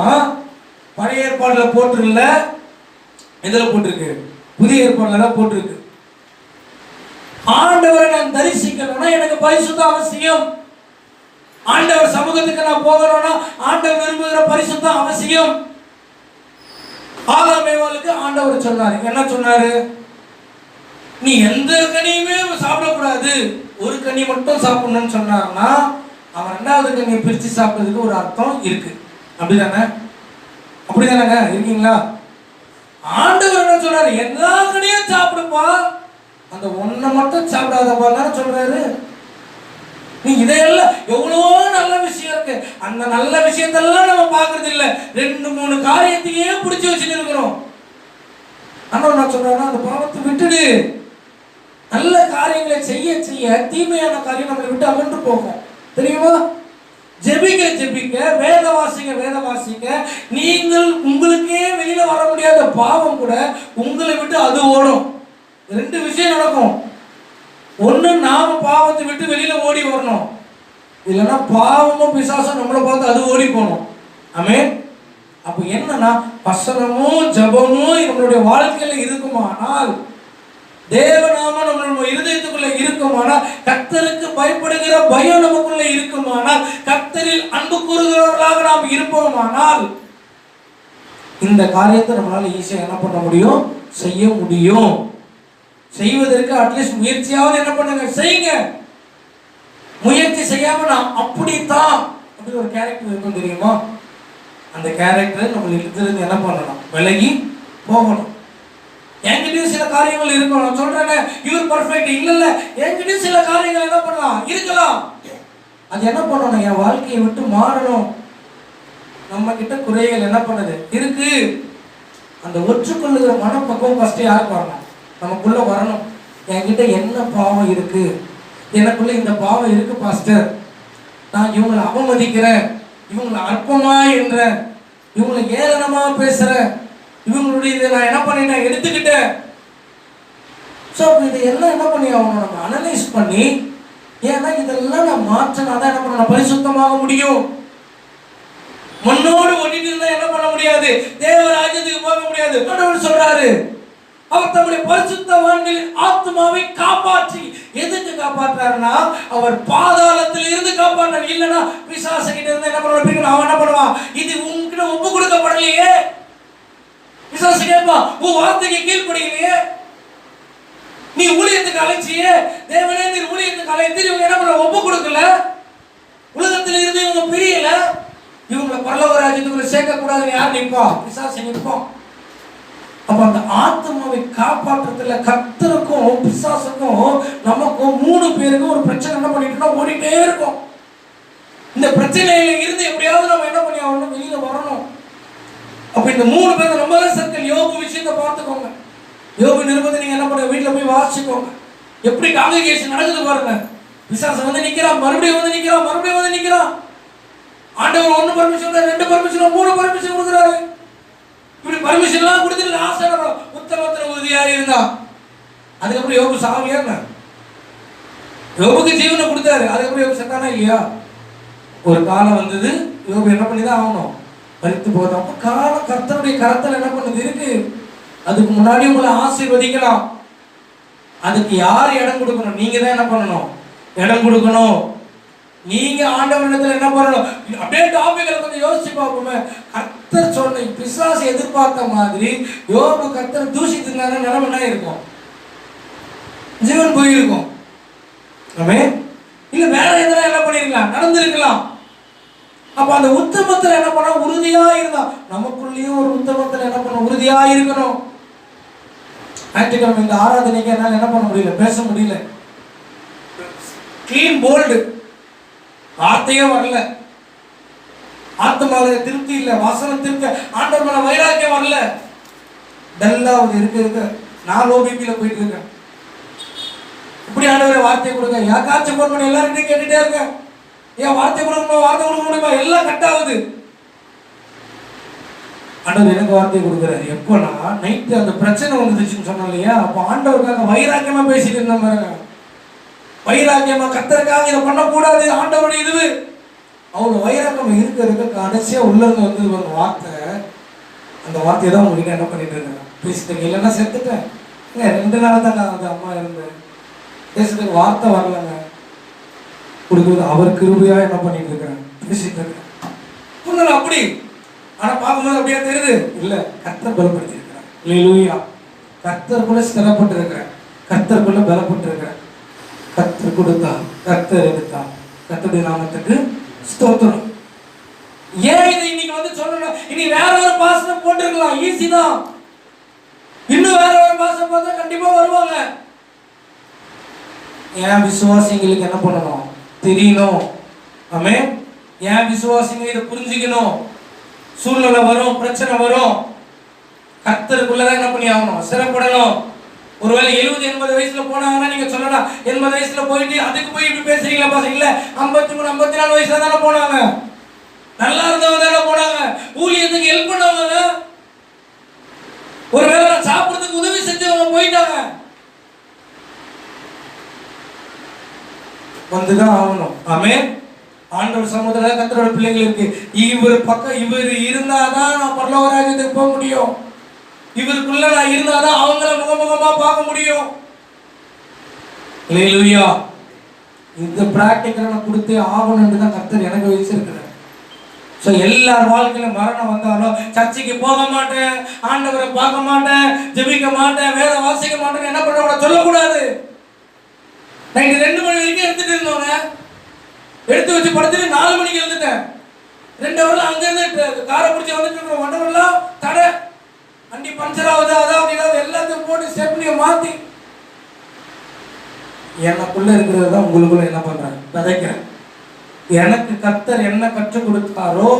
பழைய ஏற்பாடுல போட்டிருக்கல, இதுல போட்டிருக்கு, புதிய ஏற்பாடுல தான் போட்டிருக்கு. ஆண்டவரை நான் தரிசிக்கணும்னா எனக்கு பரிசுத்தம் அவசியம். ஆண்டவர் சமூகத்துக்கு நான் போகணும்னா ஆண்டவர் விரும்புகிற பரிசுத்தம் அவசியம். முக்கியம். ஆதாம் ஏவாளுக்கு ஆண்டவர் சொன்னாரு, என்ன சொன்னாரு? நீ எந்த கனியுமே சாப்பிடக்கூடாது, ஒரு கனி மட்டும் சாப்பிடணும்னு சொன்னாருன்னா அவன் ரெண்டாவது கனியை பிரித்து சாப்பிட்டதுக்கு ஒரு அர்த்தம் இருக்கு. அப்படிதானே? அப்படிதானங்க இருக்கீங்களா? ஆண்டவர் என்ன சொல்றாரு? எல்லா கனியும் சாப்பிடுப்பா, அந்த ஒன்றை மட்டும் சாப்பிடாதப்பான்னு சொல்றாரு. நீ இதையெல்லாம் எவ்வளோ நல்ல விஷயம் இருக்கு, அந்த நல்ல விஷயத்தெல்லாம் நம்ம பார்க்கறது இல்லை, 2-3 காரியத்தையே பிடிச்சி வச்சுட்டு இருக்கிறோம். ஆனா நான் சொல்றேன்னா அந்த பாவத்தை விட்டுடு. நல்ல காரியங்களை செய்ய செய்ய தீமையான காரியம் நம்மளை விட்டு அகன்று போகும், தெரியுமா? ஜெபிக்க ஜெபிக்க, வேத வாசிக்க வேத வாசிக்க, நீங்கள் உங்களுக்கே வெளியில வர முடியாத பாவம் கூட உங்களை விட்டு அது ஓடும். 2 விஷயம் நடக்கும். ஒண்ணு, நாம பாவத்தை விட்டு வெளியில ஓடி வரணும், இல்லைன்னா பாவமும் பிசாசும் நம்மளை பார்த்து அது ஓடி போகணும். ஆமென். அப்ப என்னன்னா வசனமும் ஜபமும் நம்மளுடைய வாழ்க்கையில இருக்குமானால், தேவநாமம் நம்மளுடைய இருதயத்துக்குள்ள இருக்குமானால், கர்த்தருக்கு பயப்படுகிற பயம் நமக்குள்ள இருக்குமானால், கர்த்தரில் அன்பு கூறுகிறவர்களாக நாம் இருப்போமானால், இந்த காரியத்தை நம்மளால ஈஸியா என்ன பண்ண முடியும்? செய்ய முடியும். செய்வதற்கு அட்லீஸ்ட் முயற்சியாவது என்ன பண்ணுங்க, செய்யுங்க. முயற்சி செய்யாம நான் அப்படித்தான் அப்படி ஒரு கேரக்டர் இருக்கும், தெரியுமா? அந்த கேரக்டர் நம்மளுக்கு என்ன பண்ணணும்? விலகி போகணும். என்கிட்டயும் சில காரியங்கள் இருக்கும், நான் சொல்றேன் இவர் பர்ஃபெக்ட் இல்ல, என்கிட்டயும் சில காரியங்கள் என்ன பண்ணலாம், இருக்கலாம். அது என்ன பண்ணணும்? என் வாழ்க்கையை விட்டு மாறணும். நம்ம கிட்ட குறைகள் என்ன பண்ணுது இருக்கு. அந்த ஒற்றுக்கொள்ளுகிற மனப்பக்குவம் ஃபர்ஸ்ட் யாருக்கு வரணும்? நமக்குள்ள வரணும். என்கிட்ட என்ன பாவம் இருக்கு, எனக்குள்ள இந்த பாவம் இருக்கு பாஸ்டர், நான் இவங்களை அவமதிக்கிறேன், இவங்களை அற்பமா என்றேன், இவங்களை ஏளனமா பேசுறேன், இவங்களுடைய இதை நான் என்ன பண்ணிட்டேன், எடுத்துக்கிட்டேன். ஸோ இதையெல்லாம் என்ன பண்ணி ஆகணும்? நம்ம அனலைஸ் பண்ணி, ஏன்னா இதெல்லாம் நான் மாற்றினாதான் என்ன பண்ண பரிசுத்தமாக முடியும். மண்ணோடு ஒட்டிட்டு இருந்தா என்ன பண்ண முடியாது, தேவராஜ்யத்துக்கு போக முடியாது. ஆண்டவர் சொல்றாரு, அவர் தம்முடைய பரிசுத்தவான்களின் ஆத்மாவை காப்பாற்றி, எதுக்கு காப்பாற்றுறாருன்னா அவர் பாதாளத்தில் இருந்து காப்பாற்றார். இல்லைன்னா பிசாசு கிட்ட இருந்து என்ன பண்ணுவான்? அவன் என்ன பண்ணுவான்? இது உங்ககிட்ட ஒப்பு கொடுக்கப்படலையே. பிசாசு கேட்பான், உன் வார்த்தைக்கு கீழ்ப்படியிலையே, நீ ஊழியத்துக்கு அழைச்சியே, தேவனே நீர் ஊழியத்துக்கு அழைத்து இவங்க என்ன பண்ண ஒப்பு கொடுக்கல, உலகத்தில் இருந்து இவங்க பிரியல, இவங்களை பரலோக ராஜ்யத்துக்குள்ள சேர்க்க கூடாதுன்னு யார் நிற்பா? பிசாசு நிற்பான். அப்ப அந்த ஆத்மாவை காப்பாற்றுறதுல கர்த்தருக்கும் பிசாசுக்கும் நமக்கும் 3 பேருக்கும் ஒரு பிரச்சனை என்ன பண்ணிட்டு ஓடிட்டே இருக்கும். இந்த பிரச்சனையில இருந்து எப்படியாவது நம்ம என்ன பண்ணி ஆகணும், வெளியில வரணும். அப்ப இந்த 3 பேர் ரொம்ப சர்க்கிள். யோபு விஷயத்தை பார்த்துக்கோங்க. யோபு நிருபத்தை நீங்க என்ன பண்ணுங்க, வீட்டுல போய் வாசிச்சுக்கோங்க. எப்படி காங்கிரிகேஷன் நடக்குது பாருங்க. பிசாசு வந்து நிக்கிறான், மறுபடியும் வந்து நிக்கிறான், மறுபடியும் வந்து நிக்கிறான். ஆண்டவர் 1 பர்மிஷன், 2 பர்மிஷன், 3 பர்மிஷன் கொடுக்குறாரு. இப்படி பர்மிஷன்லாம் கொடுத்துட்டு லாஸ்ட் உத்தமத்துல உறுதியாக இருந்தா, அதுக்கப்புறம் யோபு சாவியா? யோபுக்கு ஜீவனை கொடுத்தாரு, அதுக்கப்புறம் யோபு செத்தானா இல்லையா? ஒரு காலம் வந்தது, யோபு என்ன பண்ணிதான் ஆகணும், மரித்து போதும். அப்ப காலம் கர்த்தருடைய கரத்தில் என்ன பண்ணுது இருக்கு. அதுக்கு முன்னாடி உங்களை ஆசீர்வதிக்கலாம். அதுக்கு யார் இடம் கொடுக்கணும்? நீங்க தான் என்ன பண்ணணும், இடம் கொடுக்கணும். நீங்க ஆண்டவரிடத்துல என்ன பண்ணணும்? அப்படியே டாபிக்ல கொஞ்சம் யோசிச்சு பார்ப்போமே. கர்த்தர் சொன்ன பிசாசு எதிர்பார்த்த மாதிரி யோபு கர்த்தர் தூஷித்திருந்தாரு, நிலைமை என்ன இருக்கும்? ஜீவன் போயிருக்கும். இல்ல வேற எதனா என்ன பண்ணிருக்கலாம், நடந்திருக்கலாம். அப்ப அந்த உத்தமத்துல என்ன பண்ண உறுதியா இருந்தா, நமக்குள்ளேயும் ஒரு உத்தமத்துல என்ன பண்ண உறுதியா இருக்கணும். ஞாயிற்றுக்கிழமை இந்த ஆராதனைக்கு என்னால என்ன பண்ண முடியல, பேச முடியல. கிளீன் போல்டு, வார்த்தையே வரல, ஆத்மாவில திருப்தி இல்லை, வாசனம் திருப்தி, ஆண்டவர் மேல வைராக்கியம் வரல, டல்லாவது இருக்க நான் லோ பிபில போயிட்டு இருக்கேன். இப்படி ஆண்டவரே வார்த்தையை கொடுங்க, யாருக்காச்சும் போன் பண்ணி எல்லாருக்கிட்டையும் கேட்டுட்டே இருக்கேன், ஏன் வார்த்தை கொடுக்கணும், வார்த்தை கொடுக்க முடியுமா, எல்லாம் கட் ஆகுது. ஆண்டவர் எனக்கு வார்த்தை கொடுக்குறாரு எப்போனா, நைட்டு அந்த பிரச்சனை வந்துச்சுன்னு சொன்னோம் இல்லையா, அப்போ ஆண்டவருக்காக வைராக்கியமா பேசிட்டு இருந்த பாருங்க. வைராக்கியமா கர்த்தருக்காக இதை பண்ணக்கூடாது, ஆண்டவருடைய இதுவு அவங்க வைராக்கியம் இருக்க கடைசியா உள்ள இருந்து வந்தது பாருங்க வார்த்தை. அந்த வார்த்தையை தான் உங்களுக்கு என்ன பண்ணிட்டு இருக்கேன், பேசிட்டு இல்லைன்னா செத்துட்டேன். 2 நாள் தான் நான் அம்மா இருந்தேன், பேசுறதுக்கு வார்த்தை வரலங்க. கொடுக்குறது அவர் கிருபையா என்ன பண்ணிட்டு இருக்கிறேன், பேசிட்டு இருக்கேன். அப்படி ஆனா பார்க்கும்போது அப்படியே தெரியுது இல்ல, கர்த்தர் பலப்படுத்தி இருக்கிறார். அல்லேலூயா. கர்த்தருக்குள்ள ஸ்திரப்பட்டு இருக்கிறேன், கர்த்தருக்குள்ள பலப்பட்டு இருக்கிறேன். கர்த்தர் கொடுத்தார், கர்த்தர் எடுத்தார். கர்த்தருடைய நாமத்துக்கு ஸ்தோத்திரம். ஏன் இதை இன்னைக்கு வந்து சொல்லணும்? இனி வேற ஒரு பாசனம் போட்டுருக்கலாம், ஈஸி தான். இன்னும் வேற ஒரு பாசனம் பார்த்தா கண்டிப்பா வருவாங்க. ஏன் விசுவாசிங்களுக்கு என்ன பண்ணணும் தெரியணும். ஆமென். ஏன் விசுவாசிங்க இதை புரிஞ்சுக்கணும். சூழ்நிலை வரும், பிரச்சனை வரும், கர்த்தருக்குள்ளதான் என்ன பண்ணி ஆகணும், சிறப்படணும். ஒருவேளை 70-80 வயசுல போனாங்கன்னா நீங்க சொல்லலாம் 80 வயசுல போயிட்டு அதுக்கு போய் இப்படி பேசுறீங்களா பாசம்? இல்ல, 53-54 வயசுல தானே போனாங்க. நல்லா இருந்தவங்க தானே போனாங்க. ஊழியத்துக்கு ஹெல்ப் பண்ணவங்க, ஒருவேளை சாப்பிடுறதுக்கு உதவி செஞ்சவங்க போயிட்டாங்க. வந்துதான் ஆகணும். ஆமென். ஆண்டவர் சமுதாய கர்த்தரோட பிள்ளைகளுக்கு இவர் பக்கம் இவர் இருந்தாதான் நான் பரலோக ராஜ்யத்துக்கு போக முடியும். இவருக்குள்ள நான் இருந்தாதான் அவங்கள முகமுகமா பார்க்க முடியும். அல்லேலூயா. இந்த பிராக்டிக்கலை நான் கொடுத்தே ஆகணும்னு தான் கர்த்தர் எனக்கு வச்சிருக்கிறார். ஸோ எல்லார் வாழ்க்கையிலும் மரணம் வந்தாலும் சர்ச்சைக்கு போக மாட்டேன், ஆண்டவரை பார்க்க மாட்டேன், ஜெபிக்க மாட்டேன், வேற வாசிக்க மாட்டேன்னு என்ன பண்ண சொல்லக்கூடாது. நைட்டு 2 மணி வரைக்கும் எடுத்துட்டு இருந்தோங்க, எடுத்து வச்சு படுத்துட்டு 4 மணிக்கு எழுந்துட்டேன். 2 ஹவர்ல அங்கிருந்து காரை பிடிச்சி வந்துட்டு 1 ஹவர்லாம் தடை, வண்டி பஞ்சர் ஆகுது, அதாவது இதாவது எல்லாத்தையும் போட்டு ஸ்டெப்னியை மாத்தி எனக்குள்ள இருக்கிறது தான் உங்களுக்குள்ள என்ன பண்றேன், விதைக்கிறேன். எனக்கு கர்த்தர் என்ன கற்றுக் கொடுத்தாரோ,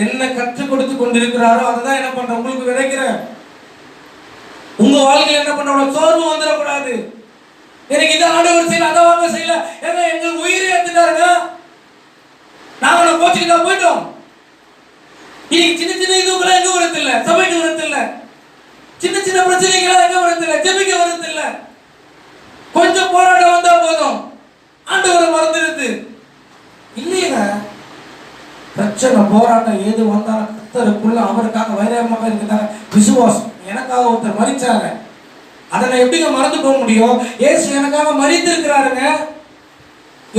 என்ன கற்றுக் கொடுத்து கொண்டிருக்கிறாரோ அதை தான் என்ன பண்றேன், உங்களுக்கு விதைக்கிறேன். உங்க வாழ்க்கையில் என்ன பண்ண சோர்வு வந்துடக்கூடாது. எனக்கு இதை ஆண்டவர் செய்யல, அதை வாங்க செய்யல, ஏன்னா எங்களுக்கு உயிரை எடுத்துட்டாருங்க, நாங்க கோச்சுக்கு தான் போயிட்டோம். இன்னைக்கு சின்ன சின்ன இதுக்கெல்லாம் எங்க வரது இல்லை, சபைக்கு வரது இல்லை, சின்ன சின்ன பிரச்சனைகளாம் எங்க வரது இல்லை, ஜெபிக்க வரது இல்லை. கொஞ்சம் போராட்டம் வந்தா போதும் ஆண்டவரை மறந்துடுது. இல்லைங்க, பிரச்சனை போராட்டம் ஏது வந்தாலும் கர்த்தருக்குள்ள அவருக்காக வைரமாக இருக்கிறாங்க. விசுவாசம், எனக்காக ஒருத்தர் மரிச்சாங்க, அதை நான் எப்படிங்க மறந்து போக முடியும்? இயேசு எனக்காக மரித்து இருக்கிறாருங்க.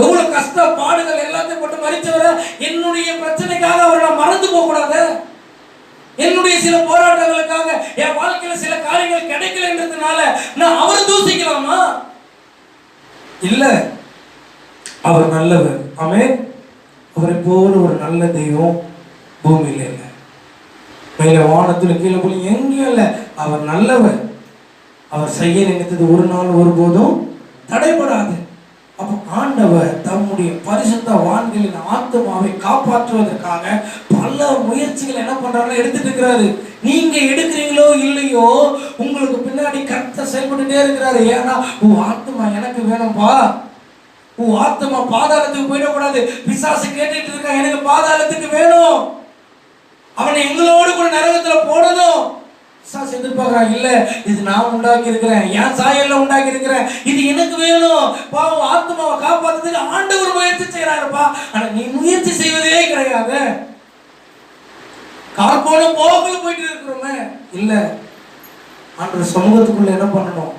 எவ்வளவு கஷ்ட பாடுகள் எல்லாத்தையும் போட்டு மரிச்சவரை என்னுடைய பிரச்சனைக்காக அவரை நான் மறந்து போக கூடாது. என்னுடைய சில போராட்டங்களுக்காக என் வாழ்க்கையில சில காரியங்கள் கிடைக்கலன்றதுனால நான் அவரை தூசிக்கலாமா? இல்ல, அவர் நல்லவர். ஆமென். அவரை போல ஒரு நல்ல தெய்வம் பூமியில இல்லை, மேல வானத்துல கீழே போய் எங்கேயும் இல்லை. அவர் நல்லவர். அவர் செய்ய நினைத்தது ஒரு நாள் ஒருபோதும் தடைபடாது. அப்போ ஆண்டவர் தம்முடைய பரிசுத்த வான்களின் ஆத்மாவை காப்பாற்றுவதற்காக பல முயற்சிகள் என்ன பண்றாங்க, எடுத்துட்டு இருக்கிறாரு. நீங்க எடுக்கிறீங்களோ இல்லையோ, உங்களுக்கு பின்னாடி கர்த்தர் செயல்பட்டுட்டே இருக்கிறாரு. ஏன்னா உன் ஆத்மா எனக்கு வேணும்பா, உன் ஆத்மா பாதாளத்துக்கு போயிடக்கூடாது. பிசாசு கேட்டுட்டு இருக்கான், எனக்கு பாதாளத்துக்கு வேணும், அவனை எங்களோடு கூட நரகத்துல போடணும். பிசாசு எதிர்பார்க்கிறான், இல்ல இது நான் உண்டாக்கி இருக்கிறேன், என் சாயல்ல உண்டாக்கி இருக்கிறேன், இது எனக்கு வேணும். பாவம் ஆத்மாவை காப்பாத்துறதுக்கு ஆண்டவர் முயற்சி செய்யறாருப்பா. ஆனா நீ முயற்சி செய்வதே கிடையாது. கார்போன போக்குல போயிட்டு இருக்கிறோமே. இல்ல, ஆண்டவர் சமூகத்துக்குள்ள என்ன பண்ணணும்,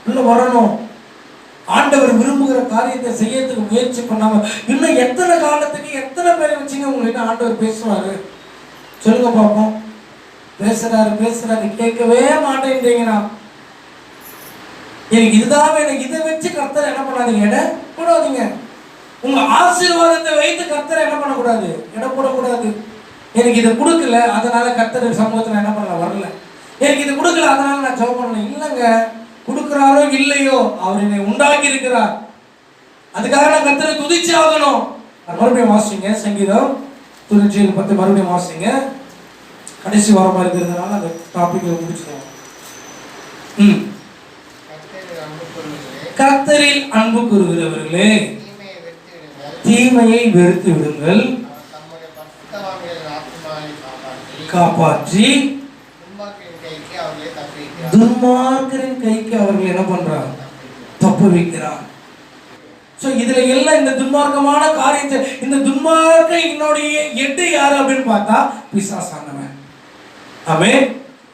உள்ள வரணும். ஆண்டவர் விரும்புகிற காரியத்தை செய்யறதுக்கு முயற்சி பண்ணாம இன்னும் எத்தனை காலத்துக்கு எத்தனை பேரை வச்சுங்க உங்ககிட்ட ஆண்டவர் பேசுவாரு? சொல்லுங்க பாப்போம். பேசுறாரு கேட்கவே மாட்டேன்றீங்கன்னா எனக்கு இதுதான் வேணும், இதை வச்சு கர்த்தரை என்ன பண்ணாதீங்க, எடை போடாதீங்க. உங்க ஆசீர்வாதத்தை வைத்து கர்த்தரை என்ன பண்ணக்கூடாது, எடை போடக்கூடாது. எனக்கு இதை கொடுக்கல அதனால கர்த்தர் சமூகத்தில் என்ன பண்ணல, வரல. எனக்கு இது கொடுக்கல அதனால நான் ஜெபம் பண்ணல. இல்லைங்க, கொடுக்குறாரோ இல்லையோ அவர் என்னை உண்டாக்கி இருக்கிறார், அதுக்காக நான் கர்த்தரை துதிச்சு ஆகணும். மறுபடியும் வாசிங்க சங்கீதம் 10 மறுபடியும் வாசிங்க. கடைசி வாரமா இருக்கிறதுனால அந்த டாபிக் முடிச்சுடுவோம். கர்த்தரில் அன்பு கூறுகிறவர்களே, தீமையை வெறுத்து விடுங்கள், காப்பாற்றி துன்மார்க்கரின் கைக்கு அவர்கள் என்ன பண்றார், தப்பு வைக்கிறார். இதுல எல்லாம் இந்த துன்மார்க்கமான காரியத்தை, இந்த துன்மார்க்க என்னுடைய எட்டு யாரு அப்படின்னு பார்த்தா பிசாசானவன். ஆமென்.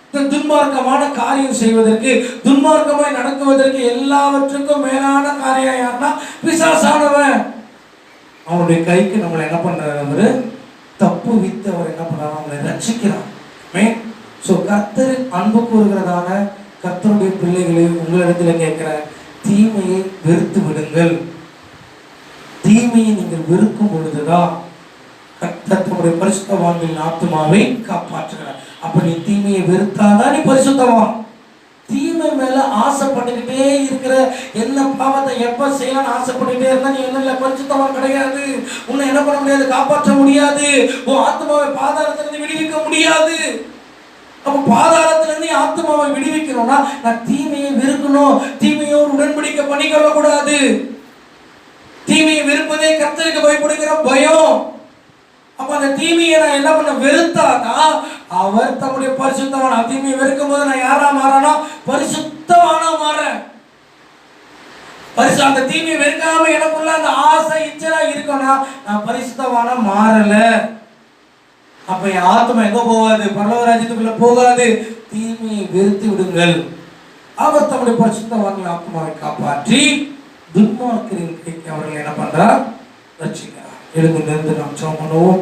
இந்த துன்மார்க்கமான காரியம் செய்வதற்கு, துன்மார்க்கமாய் நடக்குவதற்கு எல்லாவற்றுக்கும் மேலான காரியம் யாருன்னா பிசாசானவன். அவனுடைய கைக்கு நம்மளை என்ன பண்றாரு, அவரு தப்பு வித்து அவர் என்ன பண்றாரு, அவங்களை ரட்சிக்கிறார். ஸோ கர்த்தர் அன்பு கூறுகிறதான கர்த்தருடைய பிள்ளைகளை உங்களிடத்துல கேட்கிற, தீமையை வெறுத்து விடுங்கள். தீமையை நீங்கள் வெறுக்கும் பொழுதுதான் கர்த்தர் தம்முடைய பரிசுத்தவான்களின் ஆத்துமாவை காப்பாற்றுகிறார். அப்ப நீ தீமையை வெறுத்தாதான் நீ பரிசுத்தவான். தீமை மேல ஆசைப்பட்டுக்கிட்டே இருக்கிற, என்ன பாவத்தை எப்ப செய்யலாம்னு ஆசைப்பட்டுக்கிட்டே இருந்தா நீ என்ன பரிசுத்தவான் கிடையாது. உன்னை என்ன பண்ண முடியாது, காப்பாற்ற முடியாது. உன் ஆத்மாவை பாதாளத்திலிருந்து விடுவிக்க முடியாது. அப்ப பாதாளத்திலிருந்து ஆத்மாவை விடுவிக்கணும்னா நான் தீமையை வெறுக்கணும், தீமையோடு உடன்படிக்கை பண்ணிக்கொள்ள கூடாது. தீமையை வெறுப்பதே கர்த்தருக்கு பயப்படுகிற பயம். அப்ப அந்த தீமையை நான் என்ன பண்ண, வெறுத்தாதான் அவர் தம்முடைய பரிசுத்தவான். தீமையை வெறுக்கும் போது நான் யாரா மாறனா, பரிசுத்தவானா மாறேன். அந்த தீமையை வெறுக்காம எனக்குள்ள அந்த ஆசை இச்சலா இருக்கணும், நான் பரிசுத்தவானா மாறல. அப்ப என் ஆத்மா எங்க போகாது, பரலோக ராஜ்யத்துக்குள்ள போகாது. தீமையை வெறுத்து விடுங்கள். அவர் தம்முடைய பரிசுத்தவான்கள் ஆத்மாவை காப்பாற்றி துன்மார்க்கரின் கைக்கு அவர்கள் என்ன பண்றார், ரட்சிக்கிறார். எழுந்து நின்று நாம் ஜெபம் பண்ணுவோம்.